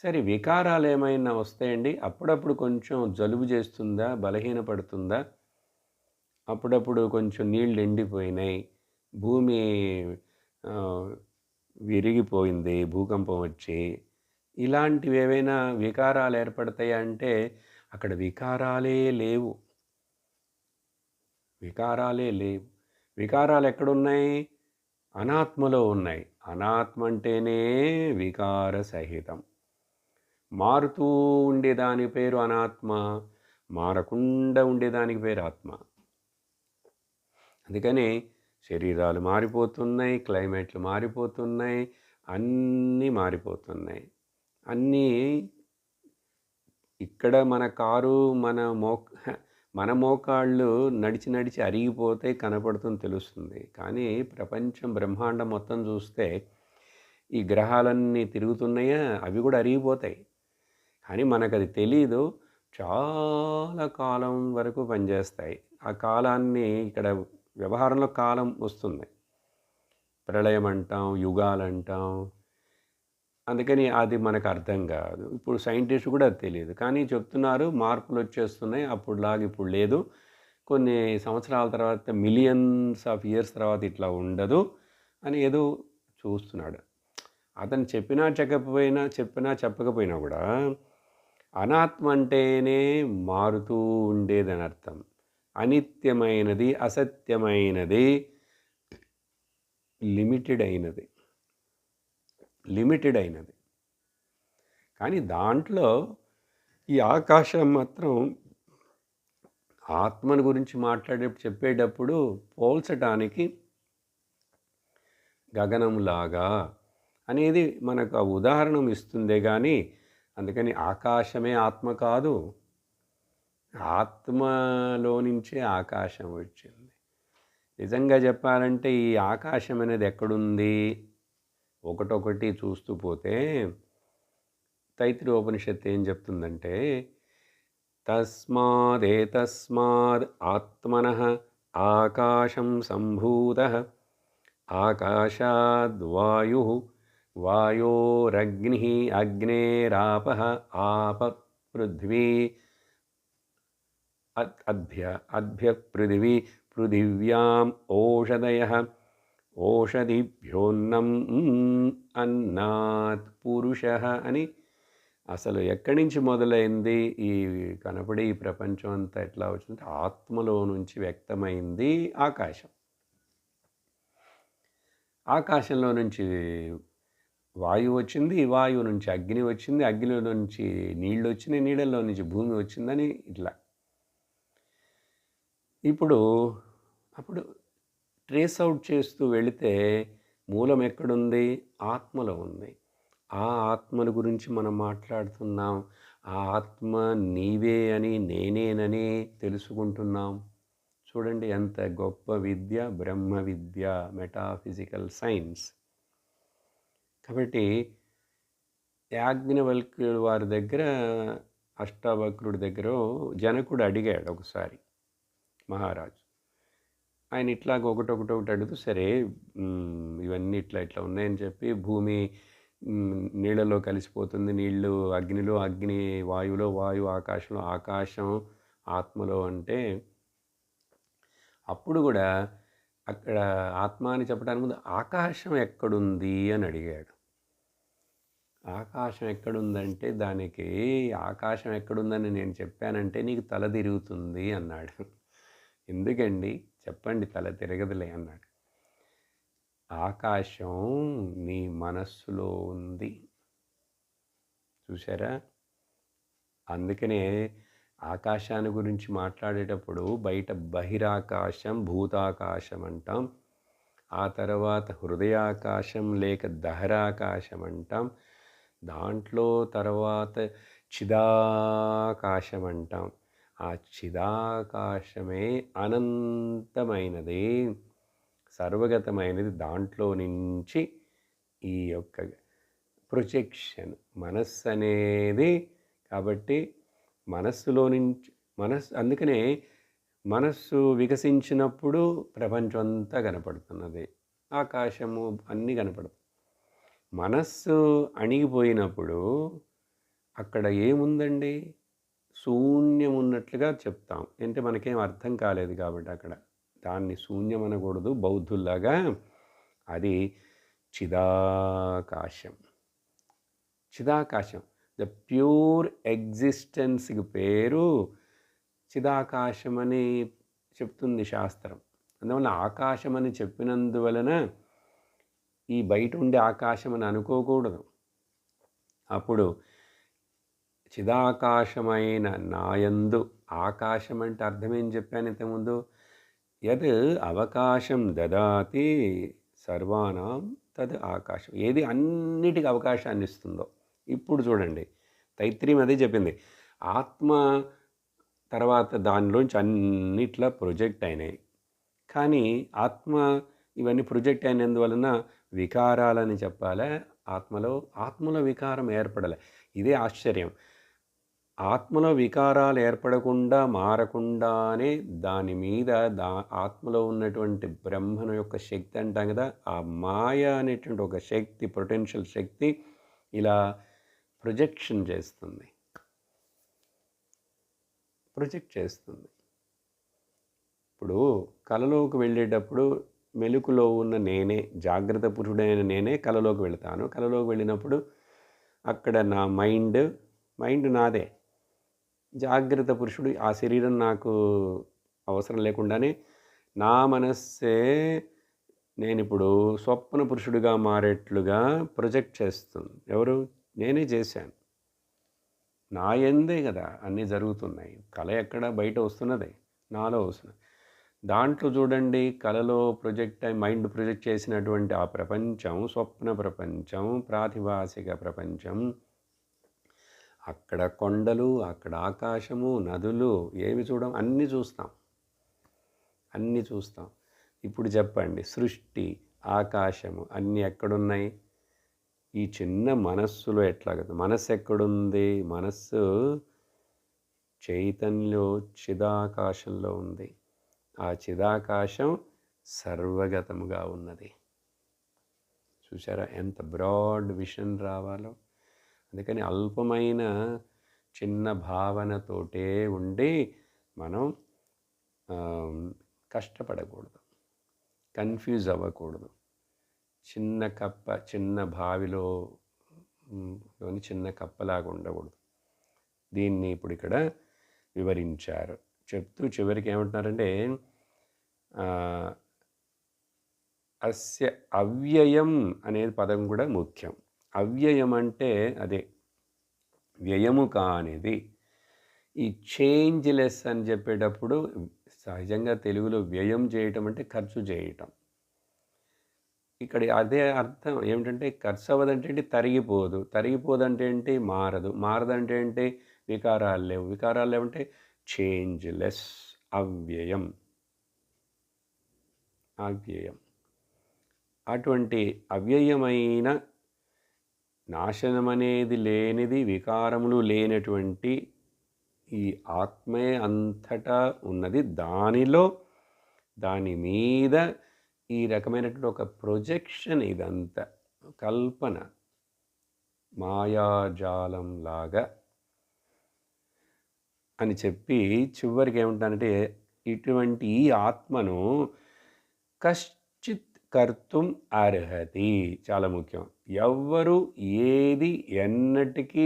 సరే వికారాలు ఏమైనా వస్తాయండి? అప్పుడప్పుడు కొంచెం జలుబు చేస్తుందా? బలహీనపడుతుందా? అప్పుడప్పుడు కొంచెం నీళ్ళు ఎండిపోయినాయి, భూమి విరిగిపోయింది భూకంపం వచ్చి, ఇలాంటివి ఏవైనా వికారాలు ఏర్పడతాయా అంటే అక్కడ వికారాలే లేవు. వికారాలే లేవు. వికారాలు ఎక్కడున్నాయి? అనాత్మలో ఉన్నాయి. అనాత్మ అంటేనే వికార సహితం. మారుతూ ఉండేదాని పేరు అనాత్మ, మారకుండా ఉండేదానికి పేరు ఆత్మ. అందుకని శరీరాలు మారిపోతున్నాయి, క్లైమేట్లు మారిపోతున్నాయి, అన్నీ మారిపోతున్నాయి. అన్నీ ఇక్కడ మన కారు మన మోకాళ్ళు నడిచి నడిచి అరిగిపోతే కనపడుతుంది, తెలుస్తుంది. కానీ ప్రపంచం బ్రహ్మాండం మొత్తం చూస్తే ఈ గ్రహాలన్నీ తిరుగుతున్నాయా, అవి కూడా అరిగిపోతాయి. కానీ మనకు అది తెలీదు. చాలా కాలం వరకు పనిచేస్తాయి. ఆ కాలాన్ని ఇక్కడ వ్యవహారంలో కాలం వస్తుంది. ప్రళయం అంటాం, యుగాలు అంటాం. అందుకని అది మనకు అర్థం కాదు. ఇప్పుడు సైంటిస్ట్ కూడా అది తెలియదు. కానీ చెప్తున్నారు మార్పులు వచ్చేస్తున్నాయి, అప్పుడులాగా ఇప్పుడు లేదు, కొన్ని సంవత్సరాల తర్వాత మిలియన్స్ ఆఫ్ ఇయర్స్ తర్వాత ఇట్లా ఉండదు అని ఏదో చూస్తున్నాడు. అతను చెప్పినా చెప్పకపోయినా కూడా అనాత్మ అంటేనే మారుతూ ఉండేదని అర్థం. అనిత్యమైనది, అసత్యమైనది, లిమిటెడ్ అయినది. కానీ దాంట్లో ఈ ఆకాశం మాత్రం ఆత్మను గురించి చెప్పేటప్పుడు పోల్చటానికి గగనంలాగా అనేది మనకు ఆ ఉదాహరణ ఇస్తుందే కానీ, అందుకని ఆకాశమే ఆత్మ కాదు, ఆత్మలో నుంచే ఆకాశం వచ్చింది. నిజంగా చెప్పాలంటే ఈ ఆకాశం అనేది ఎక్కడుంది? ఒకటొకటి చూస్తూ పోతే తైత్తిరీయోపనిషత్తు ఏం చెప్తుందంటే, తస్మాద్ ఆత్మనః ఆకాశం సంభూతః, ఆకాశాద్వాయుః, వాయోరగ్నిః, అగ్నేరాపః, ఆపః పృథ్వీ, అద్భ్య పృథివీ, పృథివ్యాం ఓషధయః, ఓషధిభ్యోన్నం, అన్నాత్ పురుషః అని. అసలు ఎక్కడి నుంచి మొదలైంది ఈ కనపడే ఈ ప్రపంచం అంతా ఎట్లా వచ్చిందంటే ఆత్మలో నుంచి వ్యక్తమైంది ఆకాశం. ఆకాశంలో నుంచి వాయువు వచ్చింది, వాయువు నుంచి అగ్ని వచ్చింది, అగ్నిలో నుంచి నీళ్ళు వచ్చినాయి, నీళ్ళల్లో నుంచి భూమి వచ్చిందని ఇట్లా. అప్పుడు ట్రేస్ అవుట్ చేస్తూ వెళితే మూలం ఎక్కడుంది? ఆత్మలో ఉంది. ఆ ఆత్మను గురించి మనం మాట్లాడుతున్నాం. ఆ ఆత్మ నీవే అని, నేనేనని తెలుసుకుంటున్నాం. చూడండి ఎంత గొప్ప విద్య, బ్రహ్మ విద్య, మెటాఫిజికల్ సైన్స్. కాబట్టి యాజ్ఞవల్క్యుడు వారి దగ్గర, అష్టావక్రుడి దగ్గర జనకుడు అడిగాడు ఒకసారి మహారాజు. ఆయన ఇట్లాగ ఒకటొకటి అడుగుతూ, సరే ఇవన్నీ ఇట్లా ఉన్నాయని చెప్పి, భూమి నీళ్ళలో కలిసిపోతుంది, నీళ్ళు అగ్నిలో, అగ్ని వాయువులో, వాయువు ఆకాశంలో, ఆకాశం ఆత్మలో అంటే, అప్పుడు కూడా అక్కడ ఆత్మ అని చెప్పడానికి ముందు ఆకాశం ఎక్కడుంది అని అడిగాడు. ఆకాశం ఎక్కడుందంటే దానికి ఆకాశం ఎక్కడుందని నేను చెప్పానంటే నీకు తల తిరుగుతుంది అన్నాడు. ఎందుకండి చెప్పండి, తల తిరగదులే అన్నాడు. ఆకాశం నీ మనస్సులో ఉంది, చూసారా? అందుకనే ఆకాశాన్ని గురించి మాట్లాడేటప్పుడు బయట బహిరాకాశం, భూతాకాశం అంటాం. ఆ తర్వాత హృదయాకాశం లేక దహరాకాశం అంటాం. దాంట్లో తర్వాత చిదాకాశం అంటాం. ఆ చిదాకాశమే అనంతమైనది, సర్వగతమైనది. దాంట్లో నుంచి ఈ యొక్క ప్రొజెక్షన్ మనస్సు అనేది. కాబట్టి మనస్సులో నుంచి అందుకనే మనస్సు వికసించినప్పుడు ప్రపంచం అంతా కనపడుతున్నది, ఆకాశము అన్నీ కనపడుతుంది. మనస్సు అణిగిపోయినప్పుడు అక్కడ ఏముందండి? శూన్యం ఉన్నట్లుగా చెప్తాం. అంటే మనకేం అర్థం కాలేదు కాబట్టి అక్కడ దాన్ని శూన్యం అనకూడదు బౌద్ధుల్లాగా. అది చిదాకాశం. చిదాకాశం ద ప్యూర్ ఎగ్జిస్టెన్స్కి పేరు చిదాకాశం అని చెప్తుంది శాస్త్రం. అందువల్ల ఆకాశం అని చెప్పినందువలన ఈ బయట ఉండే ఆకాశం అని అనుకోకూడదు. అప్పుడు చిదాకాశమైన నాయందు, ఆకాశం అంటే అర్థం ఏం చెప్పాను ఇంతకుముందు? యద్ అవకాశం దదాతి సర్వానాం తద్ ఆకాశం. ఏది అన్నిటికీ అవకాశాన్ని ఇస్తుందో. ఇప్పుడు చూడండి, తైత్రీయం అదే చెప్పింది. ఆత్మ తర్వాత దానిలోంచి అన్నిట్లా ప్రొజెక్ట్ అయినాయి. కానీ ఆత్మ ఇవన్నీ ప్రొజెక్ట్ అయినందువలన వికారాలని చెప్పాలే ఆత్మలో వికారం ఏర్పడలే. ఇదే ఆశ్చర్యం. ఆత్మలో వికారాలు ఏర్పడకుండా మారకుండానే దాని మీద ఆత్మలో ఉన్నటువంటి బ్రహ్మను యొక్క శక్తి అంటాం కదా, ఆ మాయ అనేటువంటి ఒక శక్తి, పొటెన్షియల్ శక్తి ఇలా ప్రొజెక్ట్ చేస్తుంది. ఇప్పుడు కలలోకి వెళ్ళేటప్పుడు మెలుకులో ఉన్న నేనే, జాగ్రత్త పురుషుడైన నేనే కలలోకి వెళతాను. కలలోకి వెళ్ళినప్పుడు అక్కడ నా మైండ్ నాదే. జాగ్రత్త పురుషుడు, ఆ శరీరం నాకు అవసరం లేకుండానే నా మనస్సే నేను ఇప్పుడు స్వప్న పురుషుడిగా మారేట్లుగా ప్రొజెక్ట్ చేస్తుంది. ఎవరు? నేనే చేశాను. నా యందే కదా అన్నీ జరుగుతున్నాయి. కళ ఎక్కడ బయట వస్తున్నది, నాలో వస్తున్నది. దాంట్లో చూడండి, కళలో మైండ్ ప్రొజెక్ట్ చేసినటువంటి ఆ ప్రపంచం, స్వప్న ప్రపంచం, ప్రాతిభాసిక ప్రపంచం, అక్కడ కొండలు, అక్కడ ఆకాశము, నదులు, ఏవి అన్నీ చూస్తాం. ఇప్పుడు చెప్పండి, సృష్టి, ఆకాశము అన్నీ ఎక్కడున్నాయి? ఈ చిన్న మనస్సులో. ఎట్లా కదా, మనస్సు ఎక్కడుంది? మనస్సు చైతన్యంలో చిదాకాశంలో ఉంది. ఆ చిదాకాశం సర్వగతముగా ఉన్నది. చూసారా ఎంత బ్రాడ్ విషన్ రావాలో? అందుకని అల్పమైన చిన్న భావనతోటే ఉండి మనం కష్టపడకూడదు, కన్ఫ్యూజ్ అవ్వకూడదు. చిన్న బావిలో చిన్న కప్పలాగా ఉండకూడదు. దీన్ని ఇప్పుడు ఇక్కడ వివరించారు. చెప్తూ చివరికి ఏమంటున్నారంటే, అస్య అవ్యయం అనేది పదం కూడా ముఖ్యం. అవ్యయం అంటే అదే వ్యయము కానిది. ఈ చేంజ్లెస్ అని చెప్పేటప్పుడు సహజంగా తెలుగులో వ్యయం చేయటం అంటే ఖర్చు చేయటం. ఇక్కడ అదే అర్థం ఏమిటంటే, ఖర్చు అవ్వదంటే ఏంటి? తరిగిపోదంటే ఏంటి? మారదంటే ఏంటి? వికారాలు లేవంటే చేంజ్లెస్, అవ్యయం. అటువంటి అవ్యయమైన, నాశనం అనేది లేనిది, వికారములు లేనటువంటి ఈ ఆత్మే అంతటా ఉన్నది. దాని మీద ఈ రకమైనటువంటి ఒక ప్రొజెక్షన్, ఇదంతా కల్పన, మాయాజాలం లాగా అని చెప్పి చివరికి ఏమంటానంటే, ఇటువంటి ఈ ఆత్మను కశ్చిత్ కర్తుం అర్హతి. చాలా ముఖ్యం. ఎవ్వరు ఏది ఎన్నటికీ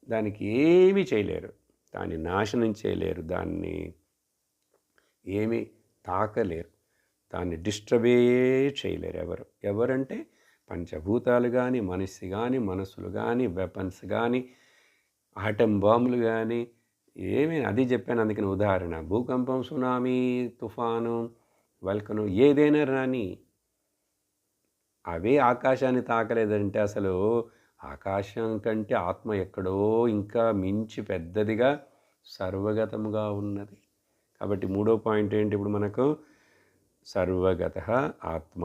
దానికి ఏమీ చేయలేరు, దాన్ని నాశనం చేయలేరు, దాన్ని ఏమీ తాకలేరు, దాన్ని డిస్టర్బే చేయలేరు. ఎవరంటే పంచభూతాలు కానీ, మనిషి కానీ, మనసులు కానీ, వెపన్స్ కానీ, ఆటం బాంబులు కానీ ఏమైనా అది చెప్పాను. అందుకని ఉదాహరణ భూకంపం, సునామీ, తుఫాను, వల్కను ఏదైనా రాని అవే ఆకాశాన్ని తాకలేదంటే అసలు ఆకాశం కంటే ఆత్మ ఎక్కడో ఇంకా మించి పెద్దదిగా సర్వగతముగా ఉన్నది. కాబట్టి మూడో పాయింట్ ఏంటి ఇప్పుడు మనకు? సర్వగత ఆత్మ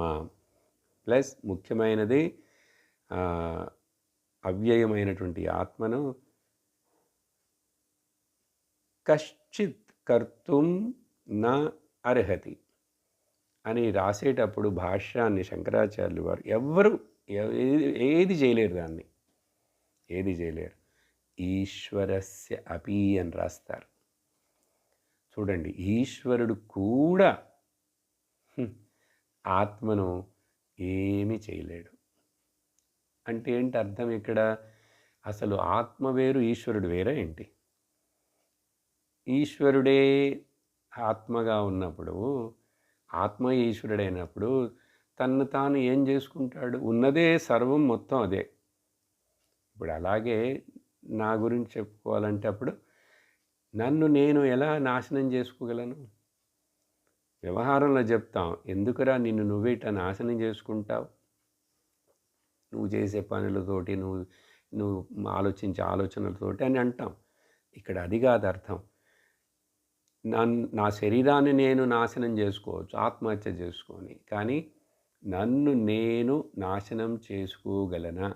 ప్లస్ ముఖ్యమైనది అవ్యయమైనటువంటి ఆత్మను కశ్చిత్ కర్తుం నా అర్హతి అని రాసేటప్పుడు భాష్యాన్ని శంకరాచార్యులు వారు ఎవ్వరు ఏది చేయలేరు, దాన్ని ఏది చేయలేరు. ఈశ్వరస్య అపి అని రాస్తారు. చూడండి, ఈశ్వరుడు కూడా ఆత్మను ఏమీ చేయలేడు. అంటే ఏంటి అర్థం ఇక్కడ? అసలు ఆత్మ వేరు, ఈశ్వరుడు వేరే ఏంటి? ఈశ్వరుడే ఆత్మగా ఉన్నప్పుడు, ఆత్మ ఈశ్వరుడైనప్పుడు తన్ను తాను ఏం చేసుకుంటాడు? ఉన్నదే సర్వం, మొత్తం అదే. ఇప్పుడు అలాగే నా గురించి చెప్పుకోవాలంటే అప్పుడు నన్ను నేను ఎలా నాశనం చేసుకోగలను? వ్యవహారంలో చెప్తాం, ఎందుకురా నిన్ను నువ్వేట నాశనం చేసుకుంటావు? నువ్వు చేసే పనులతోటి, నువ్వు నువ్వు ఆలోచించే ఆలోచనలతోటి అని అంటాం. ఇక్కడ అది కాదు అర్థం. నా శరీరాన్ని నేను నాశనం చేసుకోవచ్చు ఆత్మహత్య చేసుకొని, కానీ నన్ను నేను నాశనం చేసుకోగలనా?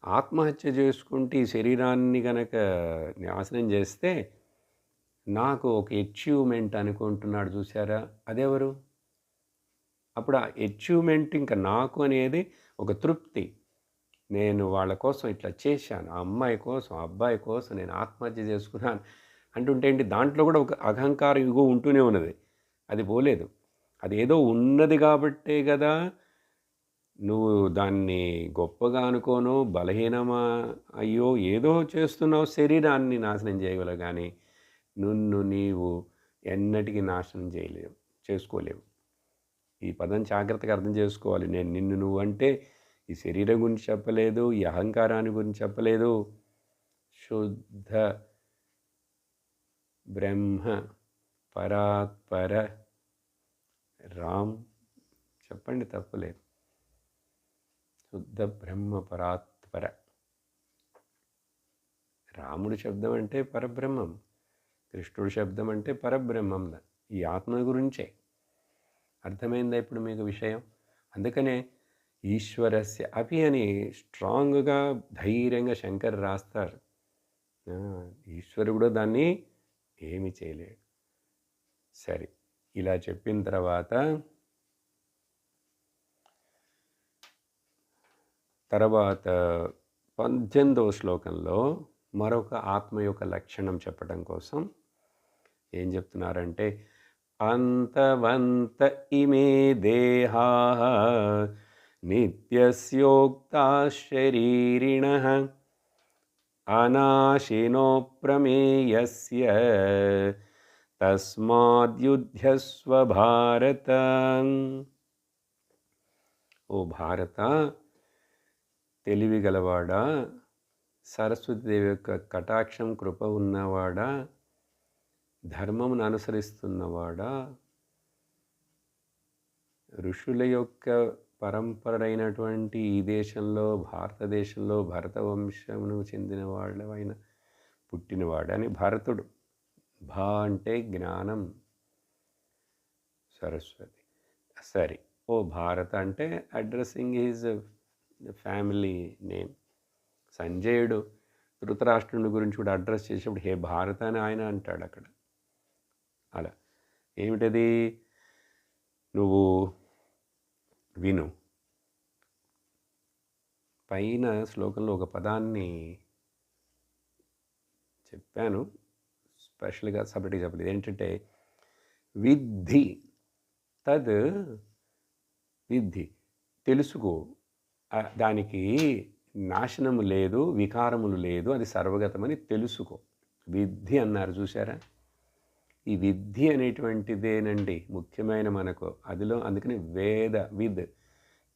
ఆత్మహత్య చేసుకుంటే ఈ శరీరాన్ని కనుక నాశనం చేస్తే నాకు ఒక అచీవ్మెంట్ అనుకుంటున్నాడు, చూసారా? అదెవరు? అప్పుడు ఆ అచీవ్మెంట్ ఇంకా నాకు అనేది ఒక తృప్తి. నేను వాళ్ళ కోసం ఇట్లా చేశాను, ఆ అమ్మాయి కోసం, ఆ అబ్బాయి కోసం నేను ఆత్మహత్య చేసుకున్నాను అంటుంటే ఏంటి? దాంట్లో కూడా ఒక అహంకారం ఇగో ఉంటూనే ఉన్నది, అది పోలేదు. అది ఏదో ఉన్నది కాబట్టే కదా నువ్వు దాన్ని గొప్పగా అనుకోను, బలహీనమా అయ్యో ఏదో చేస్తున్నావు, శరీరాన్ని నాశనం చేయగలవు, కానీ నిన్ను నీవు ఎన్నటికీ నాశనం చేసుకోలేవు. ఈ పదం జాగ్రత్తగా అర్థం చేసుకోవాలి. నేను నిన్ను నువ్వు అంటే ఈ శరీరం గురించి చెప్పలేదు, ఈ అహంకారాన్ని గురించి చెప్పలేదు. శుద్ధ బ్రహ్మ పరాత్పర రామ్, చెప్పండి తప్పులేదు. శుద్ధ బ్రహ్మ పరాత్పర రాముడి శబ్దం అంటే పరబ్రహ్మం, కృష్ణుడి శబ్దం అంటే పరబ్రహ్మం. ఈ ఆత్మ గురించే. అర్థమైందా ఇప్పుడు మీకు విషయం? అందుకనే ఈశ్వరస్య అపి అని స్ట్రాంగ్గా ధైర్యంగా శంకర్ రాస్తారు. ఈశ్వరుడు కూడా దాన్ని ఏమి చేయలేడు. సరే, ఇలా చెప్పిన తర్వాత 18వ శ్లోకంలో మరొక ఆత్మ యొక్క లక్షణం చెప్పడం కోసం ఏం చెప్తున్నారంటే, అంతవంత ఇమే దేహా నిత్యస్యోక్తా శరీరిణః అనాశినో ప్రమేయస్య తస్మాద్యుధ్యస్వ భారత. ఓ భారత, తెలివి గలవాడా, సరస్వతీదేవి యొక్క కటాక్షం కృప ఉన్నవాడా, ధర్మమును అనుసరిస్తున్నవాడా, ఋషుల యొక్క పరంపర అయినటువంటి ఈ దేశంలో, భారతదేశంలో భరతవంశమును చెందిన వాళ్ళైన పుట్టినవాడని భరతుడు. భా అంటే జ్ఞానం, సరస్వతి. సరే, ఓ భారత అంటే అడ్రస్సింగ్ ఈజ్ ఫ్యామిలీ నేమ్. సంజయుడు ధృతరాష్ట్రుని గురించి కూడా అడ్రస్ చేసేప్పుడు హే భారత అని ఆయన అంటాడు అక్కడ. అలా ఏమిటది? నువ్వు విను. పైన శ్లోకంలో ఒక పదాన్ని చెప్పాను, స్పెషల్గా సపరేట్గా చెప్పలేదు. ఏంటంటే విద్ధి, తద్ విద్ధి, తెలుసుకో. దానికి నాశనము లేదు, వికారములు లేదు, అది సర్వగతమని తెలుసుకో. విద్ధి అన్నారు, చూసారా? ఈ విద్ధి అనేటువంటిదేనండి ముఖ్యమైన మనకు. అందుకని వేద విద్,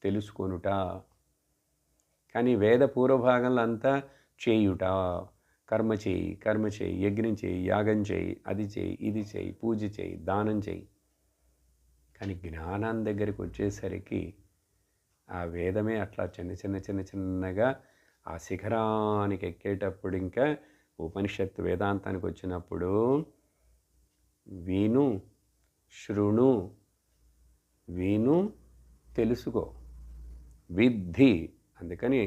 తెలుసుకొనుట. కానీ వేద పూర్వభాగంలో అంతా చేయుట, కర్మ చేయి, కర్మ చేయి, యజ్ఞం చేయి, యాగం చేయి, అది చేయి, ఇది చేయి, పూజ చేయి, దానం చేయి. కానీ జ్ఞానం దగ్గరికి వచ్చేసరికి ఆ వేదమే అట్లా చిన్నగా ఆ శిఖరానికి ఎక్కేటప్పుడు ఇంకా ఉపనిషత్తు వేదాంతానికి వచ్చినప్పుడు విను, శృణు, విను, తెలుసుకో, విద్ధి. అందుకని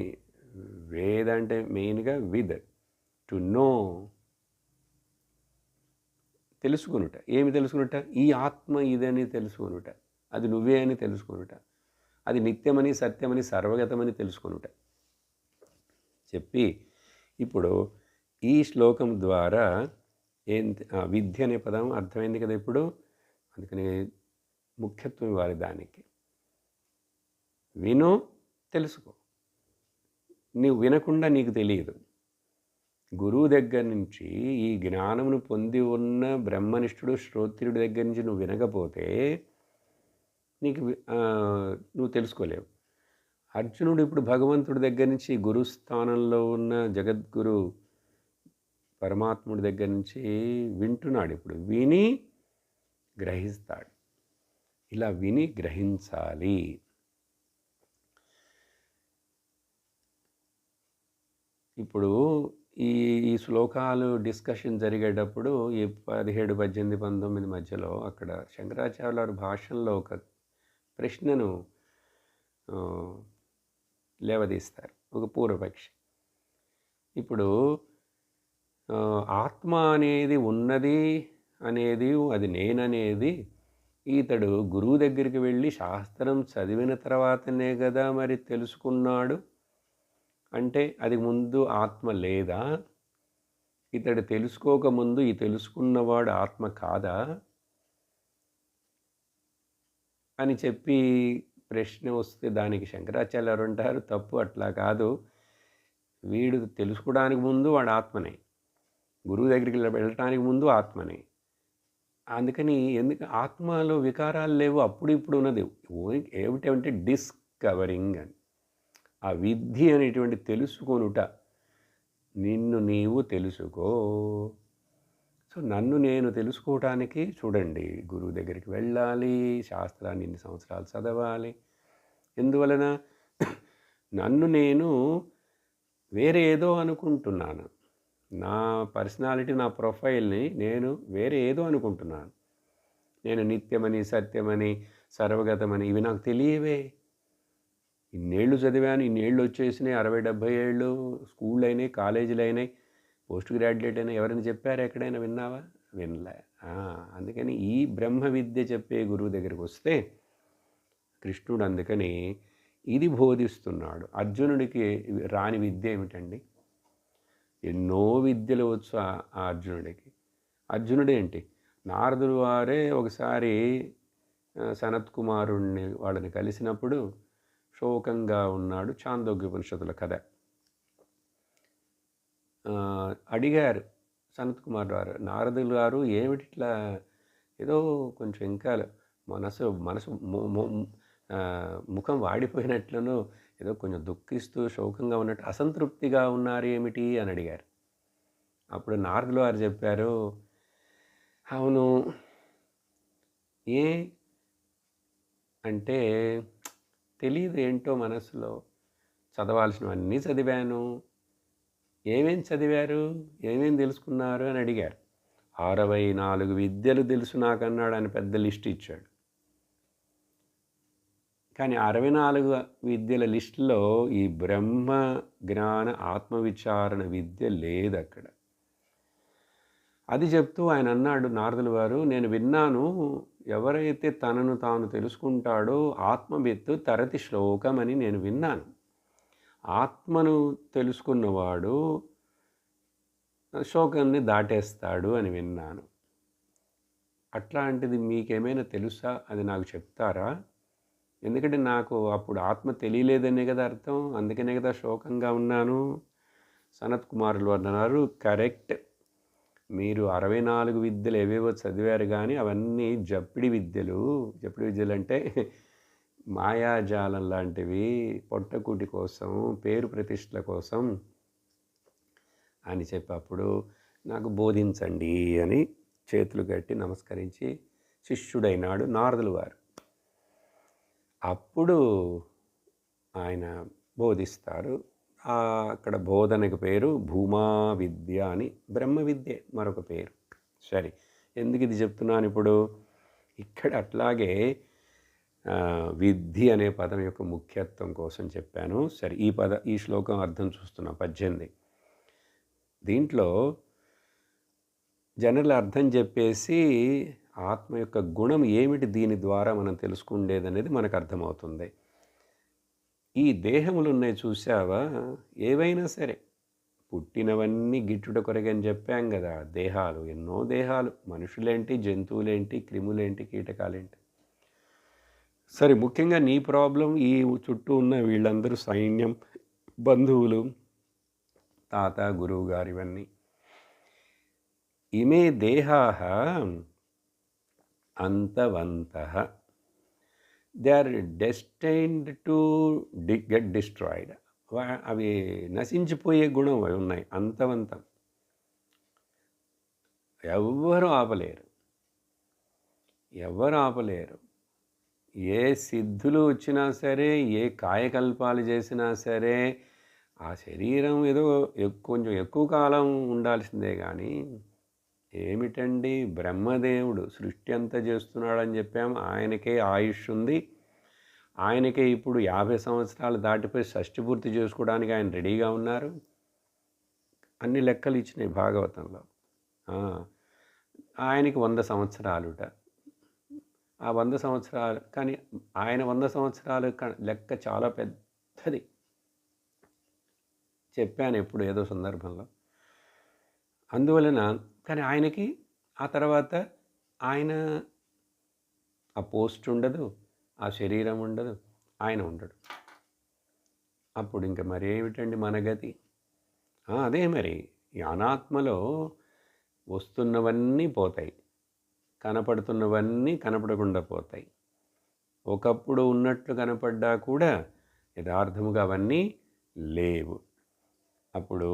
వేద అంటే మెయిన్గా విద్, టు నో, తెలుసుకొనుట. ఏమి తెలుసుకొనుట? ఈ ఆత్మ ఇదని తెలుసుకొనుట, అది నువ్వే అని తెలుసుకొనుట, అది నిత్యమని, సత్యమని, సర్వగతమని తెలుసుకొనుట చెప్పి ఇప్పుడు ఈ శ్లోకం ద్వారా విద్య అనే పదం అర్థమైంది కదా ఇప్పుడు. అందుకని ముఖ్యత్వం ఇవ్వాలి దానికి. విను, తెలుసుకో. నీవు వినకుండా నీకు తెలియదు. గురువు దగ్గర నుంచి ఈ జ్ఞానమును పొంది ఉన్న బ్రహ్మనిష్ఠుడు శ్రోత్రియుడి దగ్గర నుంచి నువ్వు వినకపోతే నీకు నువ్వు తెలుసుకోలేవు. అర్జునుడు ఇప్పుడు భగవంతుడి దగ్గర నుంచి గురుస్థానంలో ఉన్న జగద్గురు పరమాత్ముడి దగ్గర నుంచి వింటున్నాడు. ఇప్పుడు విని గ్రహిస్తాడు. ఇలా విని గ్రహించాలి. ఇప్పుడు ఈ శ్లోకాలు డిస్కషన్ జరిగేటప్పుడు ఈ 17, 18, 19 మధ్యలో అక్కడ శంకరాచార్యుల వారి భాషల్లో ఒక ప్రశ్నను లేవదీస్తారు, ఒక పూర్వపక్షి. ఇప్పుడు ఆత్మ అనేది ఉన్నది అనేది, అది నేననేది ఇతడు గురువు దగ్గరికి వెళ్ళి శాస్త్రం చదివిన తర్వాతనే కదా మరి తెలుసుకున్నాడు. అంటే అది ముందు ఆత్మ లేదా? ఇతడు తెలుసుకోకముందు ఈ తెలుసుకున్నవాడు ఆత్మ కాదా అని చెప్పి ప్రశ్న వస్తే దానికి శంకరాచార్యులు వారు అంటారు, తప్పు, అట్లా కాదు. వీడు తెలుసుకోవడానికి ముందు వాడు ఆత్మనే, గురువు దగ్గరికి వెళ్ళటానికి ముందు ఆత్మనే. అందుకని ఎందుకు ఆత్మలో వికారాలు లేవు, అప్పుడు ఇప్పుడు ఉన్నది ఏమిటంటే డిస్కవరింగ్ అని, ఆ విద్ధి అనేటువంటి తెలుసుకొనుట. నిన్ను నీవు తెలుసుకో. సో నన్ను నేను తెలుసుకోవటానికి చూడండి గురువు దగ్గరికి వెళ్ళాలి, శాస్త్రాన్ని ఇన్ని సంవత్సరాలు చదవాలి. ఎందువలన? నన్ను నేను వేరే ఏదో అనుకుంటున్నాను. నా పర్సనాలిటీ, నా ప్రొఫైల్ని నేను వేరే ఏదో అనుకుంటున్నాను. నేను నిత్యమని, సత్యమని, సర్వగతమని ఇవి నాకు తెలియవే. ఇన్నేళ్ళు చదివాను, ఇన్నేళ్ళు వచ్చేసినాయి, 60-70 ఏళ్ళు, స్కూళ్ళు అయినాయి, కాలేజీలు అయినాయి, పోస్ట్ గ్రాడ్యుయేట్ అయినా. ఎవరైనా చెప్పారు? ఎక్కడైనా విన్నావా? వినలే. అందుకని ఈ బ్రహ్మ విద్య చెప్పే గురువు దగ్గరికి వస్తే కృష్ణుడు అందుకని ఇది బోధిస్తున్నాడు. అర్జునుడికి రాని విద్య ఏమిటండి? ఎన్నో విద్యలు వచ్చు ఆ అర్జునుడికి. అర్జునుడేంటి, నారదుడు వారే ఒకసారి సనత్ కుమారుణ్ణి వాళ్ళని కలిసినప్పుడు శోకంగా ఉన్నాడు. చాందోగ్యోపనిషత్తుల కథ అడిగారు సనత్ కుమార్ గారు, నారదులు గారు ఏమిటి ఇట్లా ఏదో కొంచెం ఇంకా మనసు ముఖం వాడిపోయినట్లను, ఏదో కొంచెం దుఃఖిస్తూ శోకంగా ఉన్నట్టు, అసంతృప్తిగా ఉన్నారు ఏమిటి అని అడిగారు. అప్పుడు నారదులు వారు చెప్పారు, అవును, ఏ అంటే తెలియదు ఏంటో మనసులో, చదవాల్సినవన్నీ చదివాను. ఏమేం చదివారు, ఏమేం తెలుసుకున్నారు అని అడిగారు. 64 విద్యలు తెలుసు నాకన్నాడు. ఆయన పెద్ద లిస్ట్ ఇచ్చాడు. కానీ 64 విద్యల లిస్టులో ఈ బ్రహ్మ జ్ఞాన ఆత్మవిచారణ విద్య లేదు అక్కడ. అది చెప్తూ ఆయన అన్నాడు, నారదుల వారు, నేను విన్నాను, ఎవరైతే తనను తాను తెలుసుకుంటాడో ఆత్మవిత్తు తరతి శ్లోకం అని నేను విన్నాను. ఆత్మను తెలుసుకున్నవాడు శోకాన్ని దాటేస్తాడు అని విన్నాను. అట్లాంటిది మీకేమైనా తెలుసా? అది నాకు చెప్తారా? ఎందుకంటే నాకు అప్పుడు ఆత్మ తెలియలేదనే కదా అర్థం, అందుకనే కదా శోకంగా ఉన్నాను. సనత్ కుమారులు అన్నారు, కరెక్ట్, మీరు 64 విద్యలు ఏవేవో చదివారు, కానీ అవన్నీ జప్పిడి విద్యలు. జప్పిడి విద్యలు అంటే మాయాజాలం లాంటివి, పొట్టకూటి కోసం, పేరు ప్రతిష్టల కోసం అని చెప్పప్పుడు నాకు బోధించండి అని చేతులు కట్టి నమస్కరించి శిష్యుడైనాడు నారదులు వారు. అప్పుడు ఆయన బోధిస్తారు. అక్కడ బోధనకు పేరు భూమా విద్య అని, బ్రహ్మ విద్య మరొక పేరు. సరే, ఎందుకు ఇది చెప్తున్నాను ఇప్పుడు? ఇక్కడ అట్లాగే విద్ధి అనే పదం యొక్క ముఖ్యత్వం కోసం చెప్పాను. సరే, ఈ శ్లోకం అర్థం చూస్తున్నాం 18. దీంట్లో జనరల్ అర్థం చెప్పేసి ఆత్మ యొక్క గుణం ఏమిటి దీని ద్వారా మనం తెలుసుకుండేదనేది మనకు అర్థమవుతుంది. ఈ దేహములు ఉన్నాయి చూసావా, ఏవైనా సరే పుట్టినవన్నీ గిట్టుట కొరగని చెప్పాం కదా. దేహాలు, ఎన్నో దేహాలు, మనుషులేంటి, జంతువులేంటి, క్రిములేంటి, కీటకాలేంటి. సరే, ముఖ్యంగా నీ ప్రాబ్లం ఈ చుట్టూ ఉన్న వీళ్ళందరూ సైన్యం, బంధువులు, తాత, గురువు గారు, ఇవన్నీ. ఇమే దేహాః అంతవంతః, they are destined to get destroyed. అవి నశించిపోయే గుణం అవి ఉన్నాయి, అంతవంతం. ఎవ్వరు ఆపలేరు, ఎవరు ఆపలేరు. ఏ సిద్ధులు వచ్చినా సరే, ఏ కాయకల్పాలు చేసినా సరే, ఆ శరీరం ఏదో కొంచెం ఎక్కువ కాలం ఉండాల్సిందే. కానీ ఏమిటండి, బ్రహ్మదేవుడు సృష్టి అంతా చేస్తున్నాడని చెప్పాము. ఆయనకే ఆయుష్ ఉంది. ఆయనకే ఇప్పుడు 50 సంవత్సరాలు దాటిపోయి షష్ఠి పూర్తి చేసుకోవడానికి ఆయన రెడీగా ఉన్నారు. అన్ని లెక్కలు ఇచ్చినాయి భాగవతంలో. ఆయనకి 100 సంవత్సరాలుట. ఆ 100 సంవత్సరాలు, కానీ ఆయన 100 సంవత్సరాలు లెక్క చాలా పెద్దది. చెప్పాను ఎప్పుడు ఏదో సందర్భంలో. అందువలన కానీ ఆయనకి ఆ తర్వాత ఆయన ఆ పోస్ట్ ఉండదు, ఆ శరీరం ఉండదు, ఆయన ఉండడు. అప్పుడు ఇంకా మరి ఏమిటండి మన గతి? అదే మరి, ఈ అనాత్మలో వస్తున్నవన్నీ పోతాయి, కనపడుతున్నవన్నీ కనపడకుండా పోతాయి. ఒకప్పుడు ఉన్నట్లు కనపడ్డా కూడా యథార్థముగా అవన్నీ లేవు. అప్పుడు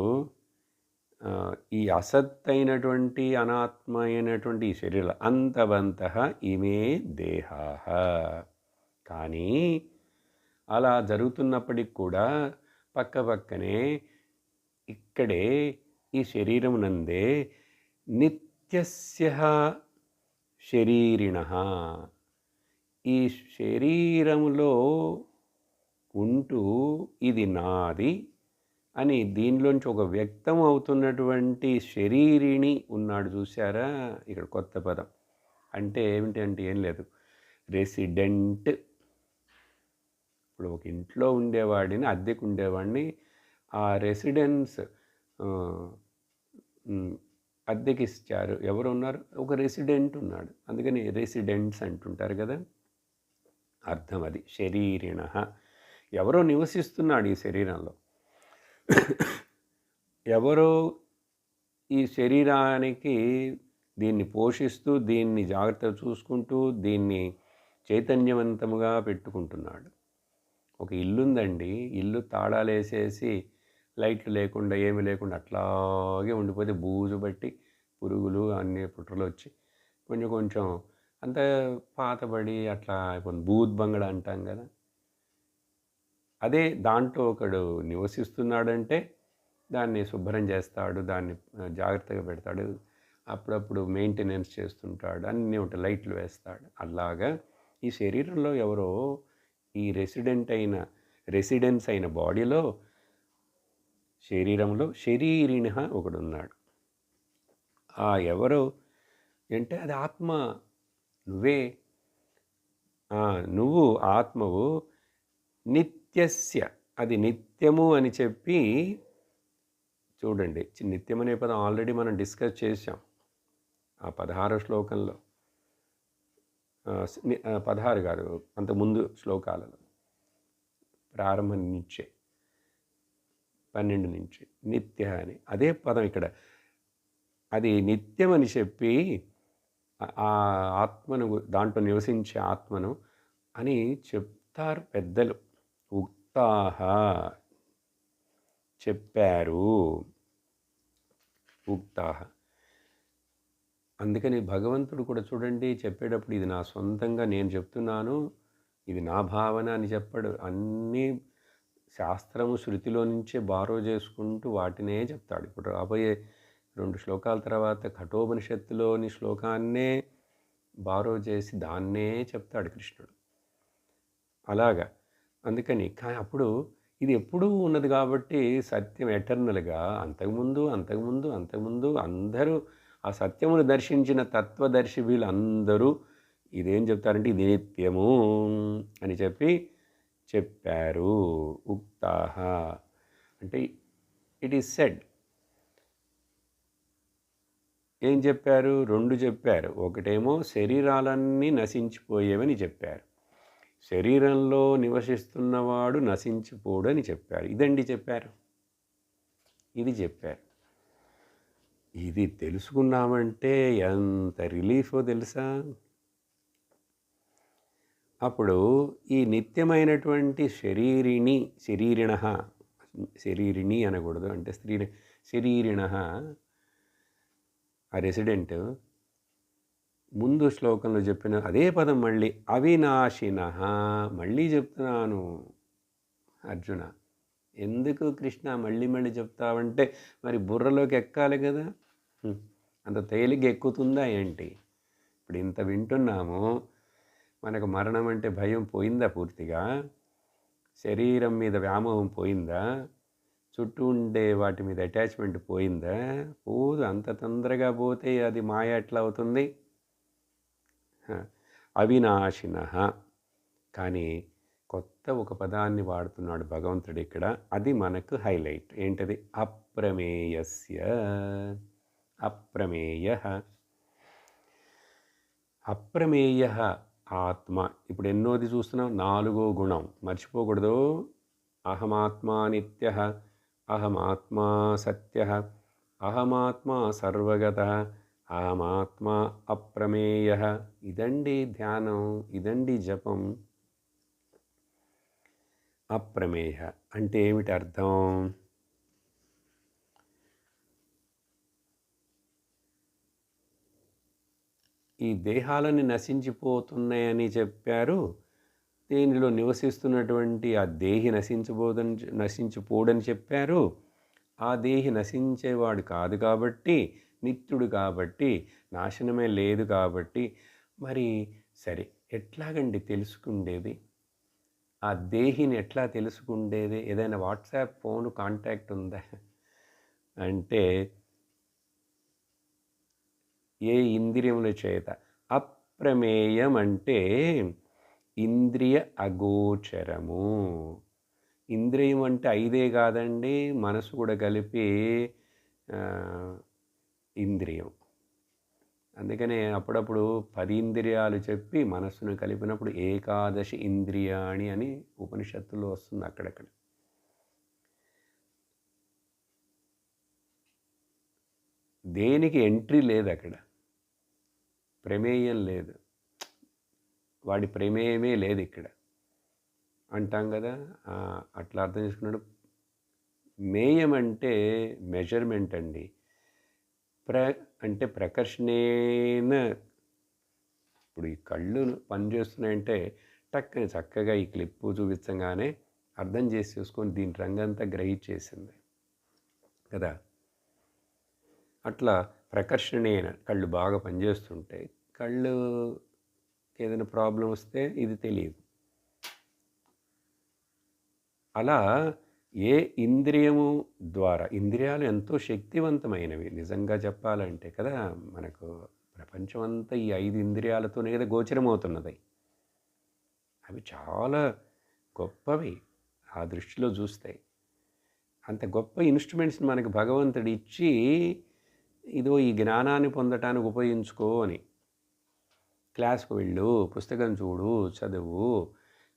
ఈ అసత్తైనటువంటి అనాత్మ అయినటువంటి ఈ శరీరం అంతవంతః ఇమే దేహాః. కానీ అలా జరుగుతున్నప్పటికి కూడా పక్కనే ఇక్కడే ఈ శరీరం నందే నిత్యస్య శరీరిణః, ఈ శరీరములో ఉంటూ ఇది నాది అని దీనిలోంచి ఒక వ్యక్తం అవుతున్నటువంటి శరీరిణి ఉన్నాడు చూసారా. ఇక్కడ కొత్త పదం. అంటే ఏమిటి అంటే ఏం లేదు, రెసిడెంట్. ఇప్పుడు ఒక ఇంట్లో ఉండేవాడిని, అద్దెకు ఉండేవాడిని, ఆ రెసిడెన్స్ అద్దెకి ఇచ్చారు. ఎవరు ఉన్నారు? ఒక రెసిడెంట్ ఉన్నాడు. అందుకని రెసిడెంట్స్ అంటుంటారు కదా. అర్థం అది. శరీరిణః, ఎవరో నివసిస్తున్నాడు ఈ శరీరంలో. ఎవరో ఈ శరీరానికి దీన్ని పోషిస్తూ, దీన్ని జాగ్రత్తగా చూసుకుంటూ, దీన్ని చైతన్యవంతముగా పెట్టుకుంటున్నాడు. ఒక ఇల్లుందండి, ఇల్లు తాళాలు వేసేసి లైట్లు లేకుండా ఏమి లేకుండా అట్లాగే ఉండిపోతే బూజు బట్టి పురుగులు అన్ని పుట్రలు వచ్చి కొంచెం అంత పాతబడి అట్లా అయిపోయింది. బూత్ బంగళ అంటాం కదా. అదే దాంట్లో ఒకడు నివసిస్తున్నాడంటే దాన్ని శుభ్రం చేస్తాడు, దాన్ని జాగ్రత్తగా పెడతాడు, అప్పుడప్పుడు మెయింటెనెన్స్ చేస్తుంటాడు, అన్నీ ఉంటాయి, లైట్లు వేస్తాడు. అలాగా ఈ శరీరంలో ఎవరో ఈ రెసిడెన్స్ అయిన బాడీలో, శరీరంలో శరీరిణ ఒకడున్నాడు. ఆ ఎవరు అంటే అది ఆత్మ. నువ్వే, నువ్వు ఆత్మవు. నిత్యస్య, అది నిత్యము అని చెప్పి చూడండి. నిత్యం అనే పదం ఆల్రెడీ మనం డిస్కస్ చేసాం ఆ 16వ శ్లోకంలో. 16 కాదు, అంతకుముందు శ్లోకాలలో ప్రారంభం నుంచే 12 నుంచి నిత్య అని అదే పదం ఇక్కడ. అది నిత్యం అని చెప్పి ఆ ఆత్మను, దాంట్లో నివసించే ఆత్మను అని చెప్తారు పెద్దలు. ఉక్తాహ, చెప్పారు. ఉక్తాహ. అందుకని భగవంతుడు కూడా చూడండి చెప్పేటప్పుడు ఇది నా సొంతంగా నేను చెప్తున్నాను, ఇది నా భావన అని చెప్పాడు. అన్నీ శాస్త్రము శృతిలో నుంచే బారో చేసుకుంటూ వాటినే చెప్తాడు. ఇప్పుడు రాబోయే 2 శ్లోకాల తర్వాత కఠోపనిషత్తులోని శ్లోకాన్నే బారో చేసి దాన్నే చెప్తాడు కృష్ణుడు. అలాగా. అందుకని అప్పుడు ఇది ఎప్పుడూ ఉన్నది కాబట్టి సత్యం ఎటర్నల్గా అంతకుముందు అందరూ ఆ సత్యమును దర్శించిన తత్వదర్శి వీళ్ళందరూ ఇదేం చెప్తారంటే ఇది నిత్యము అని చెప్పారు. ఉక్తాహ అంటే ఇట్ ఈస్ సెడ్. ఏం చెప్పారు? 2 చెప్పారు. ఒకటేమో శరీరాలన్నీ నశించిపోయేవని చెప్పారు. శరీరంలో నివసిస్తున్నవాడు నశించిపోడు అని చెప్పారు. ఇదండి చెప్పారు. ఇది చెప్పారు. ఇది తెలుసుకున్నామంటే ఎంత రిలీఫో తెలుసా? అప్పుడు ఈ నిత్యమైనటువంటి శరీరిణి అనకూడదు, అంటే శరీరిణ ఆ రెసిడెంట్ ముందు శ్లోకంలో చెప్పిన అదే పదం మళ్ళీ అవినాశిన. మళ్ళీ చెప్తున్నాను అర్జున, ఎందుకు కృష్ణ మళ్ళీ చెప్తావంటే మరి బుర్రలోకి ఎక్కాలి కదా. అంత తేలిగ్గా ఎక్కుతుందా ఏంటి? ఇప్పుడు ఇంత వింటున్నాము, మనకు మరణం అంటే భయం పోయిందా పూర్తిగా? శరీరం మీద వ్యామోహం పోయిందా? చుట్టూ ఉండే వాటి మీద అటాచ్మెంట్ పోయిందా? పోదు. అంత తొందరగా పోతే అది మాయ ఎట్లా అవుతుంది? అవినాశిన. కానీ కొత్త ఒక పదాన్ని వాడుతున్నాడు భగవంతుడు ఇక్కడ. అది మనకు హైలైట్. ఏంటది? అప్రమేయస్య. అప్రమేయ. అప్రమేయ ఆత్మ. ఇప్పుడు ఎన్నోది చూస్తున్నాం? 4వ గుణం మర్చిపోకూడదు. అహమాత్మా నిత్య, అహమాత్మా సత్య, అహమాత్మా సర్వగత, అహమాత్మా అప్రమేయ. ఇదండి ధ్యానం, ఇదండి జపం. అప్రమేయ అంటే ఏమిటి అర్థం? ఈ దేహాలని నశించిపోతున్నాయని చెప్పారు. దీనిలో నివసిస్తున్నటువంటి ఆ దేహి నశించిపోడని చెప్పారు. ఆ దేహి నశించేవాడు కాదు కాబట్టి, నిత్యుడు కాబట్టి, నాశనమే లేదు కాబట్టి, మరి సరే ఎట్లాగండి తెలుసుకుండేది? ఆ దేహిని ఎట్లా తెలుసుకుండేది? ఏదైనా వాట్సాప్ ఫోన్ కాంటాక్ట్ ఉందా అంటే ఏ ఇంద్రియముల చేత? అప్రమేయం అంటే ఇంద్రియ అగోచరము. ఇంద్రియం అంటే 5 కాదండి, మనసు కూడా కలిపి ఇంద్రియం. అందుకనే అప్పుడప్పుడు 10 ఇంద్రియాలు చెప్పి మనస్సును కలిపినప్పుడు ఏకాదశి ఇంద్రియాణి అని ఉపనిషత్తులో వస్తుంది అక్కడక్కడ. దేనికి ఎంట్రీ లేదు అక్కడ, ప్రమేయం లేదు, వాడి ప్రమేయమే లేదు ఇక్కడ అంటాం కదా. అట్లా అర్థం చేసుకున్నాడు. మేయం అంటే మెజర్మెంట్ అండి. అంటే ప్రకర్షణేన. ఇప్పుడు ఈ కళ్ళు పనిచేస్తున్నాయంటే టక్కని చక్కగా ఈ క్లిప్పు చూపించగానే అర్థం చేసుకొని దీని రంగంతా గ్రహించేసింది కదా. అట్లా ప్రకర్షణేన కళ్ళు బాగా పనిచేస్తుంటాయి. కళ్ళు ఏదైనా ప్రాబ్లం వస్తే ఇది తెలియదు. అలా ఏ ఇంద్రియము ద్వారా, ఇంద్రియాలు ఎంతో శక్తివంతమైనవి నిజంగా చెప్పాలంటే కదా. మనకు ప్రపంచం అంతా ఈ 5 ఇంద్రియాలతోనే కదా గోచరమవుతున్నది. అవి చాలా గొప్పవి ఆ దృష్టిలో చూస్తే. అంత గొప్ప ఇన్స్ట్రుమెంట్స్ని మనకు భగవంతుడు ఇచ్చి, ఇదో ఈ జ్ఞానాన్ని పొందటానికి ఉపయోగించుకో అని. క్లాస్కు వెళ్ళు, పుస్తకం చూడు, చదువు,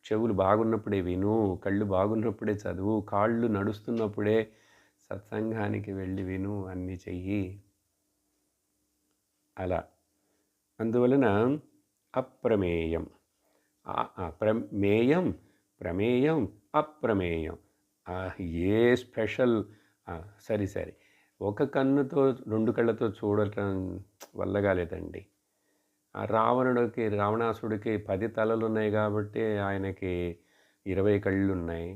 చెవులు బాగున్నప్పుడే విను, కళ్ళు బాగున్నప్పుడే చదువు, కాళ్ళు నడుస్తున్నప్పుడే సత్సంగానికి వెళ్ళి విను, అన్నీ చెయ్యి. అలా. అందువలన అప్రమేయం. మేయం, ప్రమేయం, అప్రమేయం. ఏ స్పెషల్ సరే ఒక కన్నుతో 2 కళ్ళతో చూడటం వల్ల కాలేదండి. ఆ రావణాసుడికి 10 తలలున్నాయి కాబట్టి ఆయనకి 20 కళ్ళున్నాయి.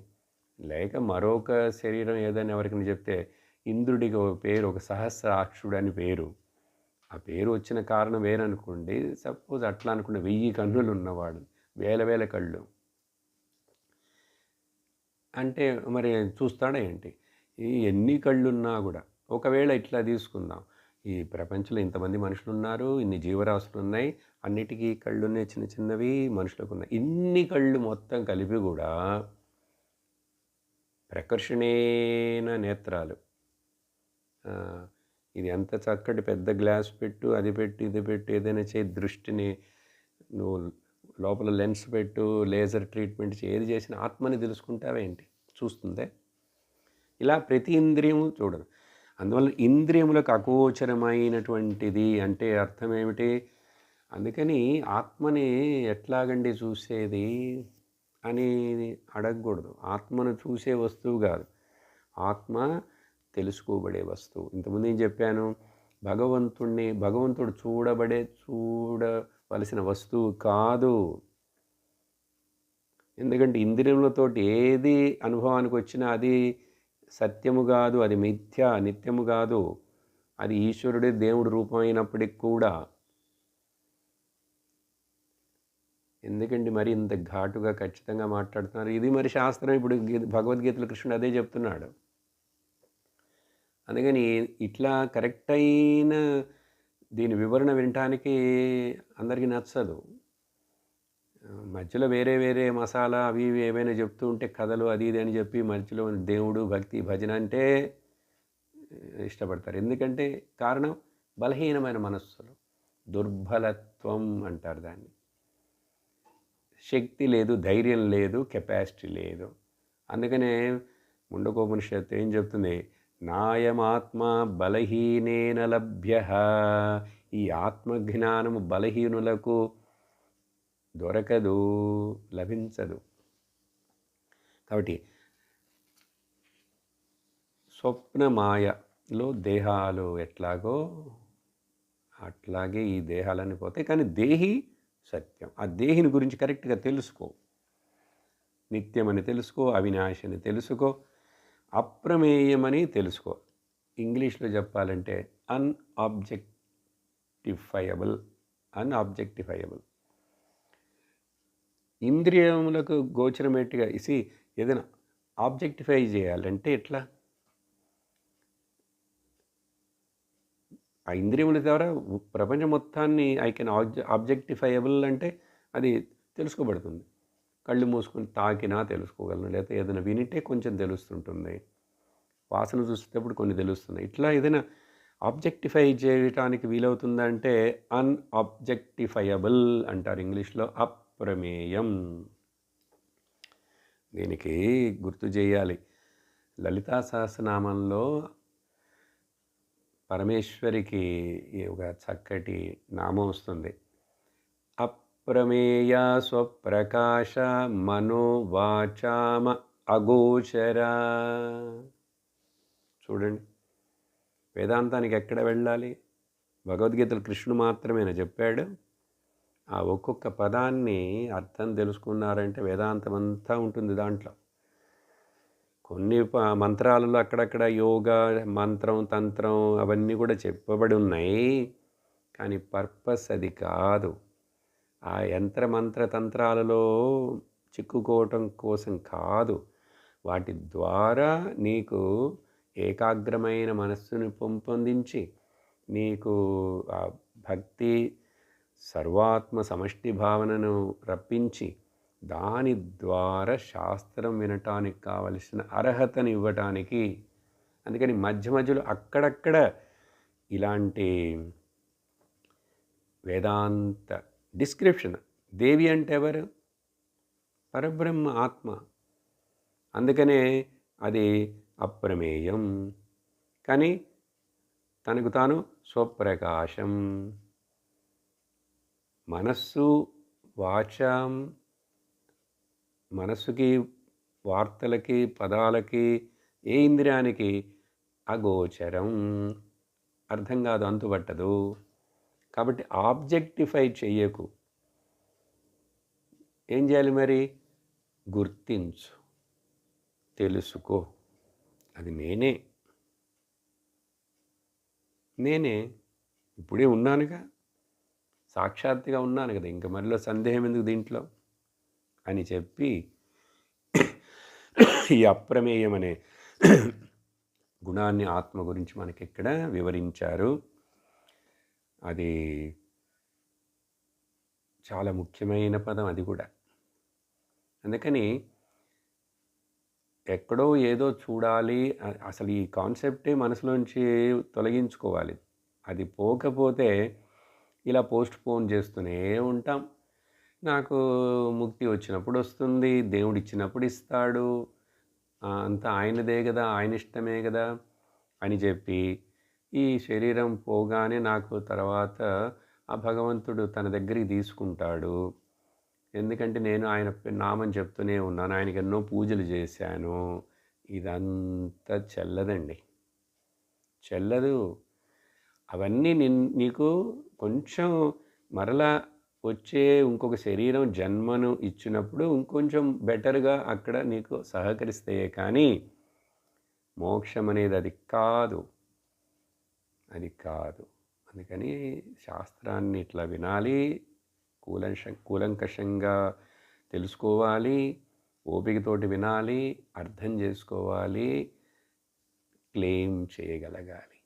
లేక మరొక శరీరం ఏదని ఎవరికైనా చెప్తే ఇంద్రుడికి ఒక పేరు, ఒక సహస్రాక్షుడు అని పేరు. ఆ పేరు వచ్చిన కారణం వేరనుకోండి. సపోజ్ అట్లా అనుకోండి, 1000 కన్నులు ఉన్నవాడు, వేల వేల కళ్ళు. అంటే మరి చూస్తాడా ఏంటి? ఈ ఎన్ని కళ్ళున్నా కూడా ఒకవేళ ఇట్లా తీసుకుందాం. ఈ ప్రపంచంలో ఇంతమంది మనుషులున్నారు, ఇన్ని జీవరాశులున్నాయి, అన్నిటికీ కళ్ళున్నాయి, చిన్న చిన్నవి మనుషులకున్నాయి. ఇన్ని కళ్ళు మొత్తం కలిపి కూడా ప్రకర్షణేన నేత్రాలు. ఇది ఎంత చక్కటి పెద్ద గ్లాస్ పెట్టు, అది పెట్టు, ఇది పెట్టు, ఏదైనా చేయి, దృష్టిని నువ్వు లోపల లెన్స్ పెట్టు, లేజర్ ట్రీట్మెంట్ ఏది చేసినా ఆత్మని తెలుసుకుంటావేంటి? చూస్తుందే. ఇలా ప్రతి ఇంద్రియము చూడదు. అందువల్ల ఇంద్రియములకు అగోచరమైనటువంటిది అంటే అర్థం ఏమిటి? అందుకని ఆత్మని ఎట్లాగండి చూసేది అని అడగకూడదు. ఆత్మను చూసే వస్తువు కాదు, ఆత్మ తెలుసుకోబడే వస్తువు. ఇంతకుముందు ఏం చెప్పాను? భగవంతుడు చూడవలసిన వస్తువు కాదు. ఎందుకంటే ఇంద్రియములతోటి ఏది అనుభవానికి వచ్చినా అది సత్యము కాదు, అది మిథ్య, నిత్యము కాదు. అది ఈశ్వరుడే దేవుడి రూపం అయినప్పటికి కూడా. ఎందుకండి మరి ఇంత ఘాటుగా ఖచ్చితంగా మాట్లాడుతున్నారు? ఇది మరి శాస్త్రం. ఇప్పుడు భగవద్గీతలో కృష్ణుడు అదే చెప్తున్నాడు. అందుకని ఇట్లా కరెక్ట్ అయిన దీని వివరణ వినటానికి అందరికీ నచ్చదు. మధ్యలో వేరే వేరే మసాలా అవి ఇవి ఏవైనా చెప్తూ ఉంటే కథలు అది ఇది అని చెప్పి మధ్యలో దేవుడు, భక్తి, భజన అంటే ఇష్టపడతారు. ఎందుకంటే కారణం బలహీనమైన మనస్సులు, దుర్బలత్వం అంటారు దాన్ని. శక్తి లేదు, ధైర్యం లేదు, కెపాసిటీ లేదు. అందుకనే ముండకోపనిషత్తు ఏం చెప్తుంది? నాయమాత్మ బలహీనేన లభ్య. ఈ ఆత్మజ్ఞానము బలహీనులకు దొరకదు, లభించదు. కాబట్టి స్వప్నమాయలో దేహాలు ఎట్లాగో అట్లాగే ఈ దేహాలన్నీ పోతాయి. కానీ దేహి సత్యం. ఆ దేహిని గురించి కరెక్ట్గా తెలుసుకో. నిత్యమని తెలుసుకో, అవినాశని తెలుసుకో, అప్రమేయమని తెలుసుకో. ఇంగ్లీష్లో చెప్పాలంటే అన్ఆబ్జెక్టిఫైయబుల్. ఇంద్రియములకు గోచరమేట్టుగా ఏదైనా ఆబ్జెక్టిఫై చేయాలంటే ఎట్లా? ఆ ఇంద్రియముల ద్వారా ప్రపంచం మొత్తాన్ని ఐ కెన్ ఆబ్జెక్టిఫైయబుల్ అంటే అది తెలుసుకోబడుతుంది. కళ్ళు మూసుకొని తాకినా తెలుసుకోగలను, లేకపోతే ఏదైనా వినిటే కొంచెం తెలుస్తుంటుంది, వాసన చూసేటప్పుడు కొన్ని తెలుస్తున్నాయి. ఇట్లా ఏదైనా ఆబ్జెక్టిఫై చేయటానికి వీలవుతుందంటే అన్ఆబ్జెక్టిఫైయబుల్ అంటారు ఇంగ్లీష్లో. అప్రమేయం. దీనికి గుర్తు చేయాలి, లలితా సహస్రనామంలో పరమేశ్వరికి ఒక చక్కటి నామం వస్తుంది. అప్రమేయ స్వప్రకాశ మనోవాచామ అగోచర. చూడండి, వేదాంతానికి ఎక్కడ వెళ్ళాలి? భగవద్గీతలో కృష్ణుడు మాత్రమేనా చెప్పాడు? ఆ ఒక్కొక్క పదాన్ని అర్థం తెలుసుకున్నారంటే వేదాంతం అంతా ఉంటుంది దాంట్లో. కొన్ని మంత్రాలలో అక్కడక్కడ యోగా, మంత్రం, తంత్రం అవన్నీ కూడా చెప్పబడి ఉన్నాయి. కానీ పర్పస్ అది కాదు. ఆ మంత్ర తంత్రాలలో చిక్కుకోవటం కోసం కాదు. వాటి ద్వారా నీకు ఏకాగ్రమైన మనస్సును పెంపొందించి నీకు ఆ భక్తి, సర్వాత్మ సమష్టి భావనను రప్పించి దాని ద్వారా శాస్త్రం వినటానికి కావలసిన అర్హతను ఇవ్వటానికి. అందుకని మధ్య మధ్యలో అక్కడక్కడ ఇలాంటి వేదాంత డిస్క్రిప్షన్. దేవి అంటే ఎవరు? పరబ్రహ్మ, ఆత్మ. అందుకనే అది అప్రమేయం. కానీ తనకు తాను స్వప్రకాశం. మనస్సు, వాచాం, మనస్సుకి, వార్తలకి, పదాలకి, ఏ ఇంద్రియానికి అగోచరం, అర్థం కాదు, అంతుపట్టదు. కాబట్టి ఆబ్జెక్టిఫై చెయ్యకు. ఏం చేయాలి మరి? గుర్తించు, తెలుసుకో. అది నేనే, నేనే ఇప్పుడే ఉన్నానుగా, సాక్షాత్తుగా ఉన్నాను కదా, ఇంక మరిలో సందేహం ఎందుకు దీంట్లో అని చెప్పి ఈ అప్రమేయం అనే గుణాన్ని, ఆత్మ గురించి మనకి ఇక్కడ వివరించారు. అది చాలా ముఖ్యమైన పదం అది కూడా. అందుకని ఎక్కడో ఏదో చూడాలి, అసలు ఈ కాన్సెప్టే మనసులోంచి తొలగించుకోవాలి. అది పోకపోతే ఇలా పోస్ట్ పోన్ చేస్తూనే ఉంటాం. నాకు ముక్తి వచ్చినప్పుడు వస్తుంది, దేవుడు ఇచ్చినప్పుడు ఇస్తాడు, అంతా ఆయనదే కదా, ఆయన ఇష్టమే కదా అని చెప్పి ఈ శరీరం పోగానే నాకు తర్వాత ఆ భగవంతుడు తన దగ్గరికి తీసుకుంటాడు. ఎందుకంటే నేను ఆయన నామం చెప్తూనే ఉన్నాను, ఆయనకి ఎన్నో పూజలు చేశాను. ఇదంతా చెల్లదండి, చెల్లదు. అవన్నీ నీకు కొంచెం మరలా వచ్చే ఇంకొక శరీరం జన్మను ఇచ్చినప్పుడు ఇంకొంచెం బెటర్గా అక్కడ నీకు సహకరిస్తే కానీ మోక్షం అనేది అది కాదు, అది కాదు. అందుకని శాస్త్రాన్ని ఇట్లా వినాలి, కూలంకషంగా తెలుసుకోవాలి, ఓపికతోటి వినాలి, అర్థం చేసుకోవాలి, క్లెయిమ్ చేయగలగాలి.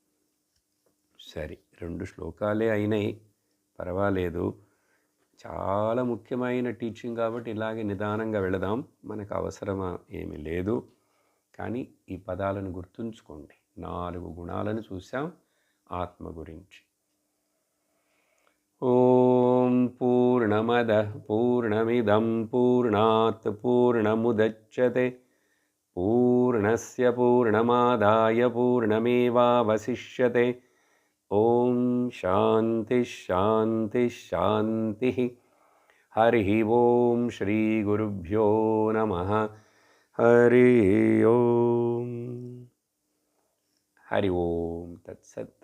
సరే, 2 శ్లోకాలే అయినాయి, పర్వాలేదు. చాలా ముఖ్యమైన టీచింగ్ కాబట్టి ఇలాగే నిదానంగా వెళదాం, మనకు అవసరం ఏమీ లేదు. కానీ ఈ పదాలను గుర్తుంచుకోండి. 4 గుణాలను చూసాం ఆత్మ గురించి. ఓం పూర్ణమదః పూర్ణమిదం పూర్ణాత్ పూర్ణముదచ్యతే పూర్ణస్య పూర్ణమాదాయ పూర్ణమేవావశిష్యతే. ఓం శాంతి శాంతి శాంతి. హరి ఓం శ్రీ గురుభ్యో నమః. హరి ఓం. హరి ఓం తత్సత్.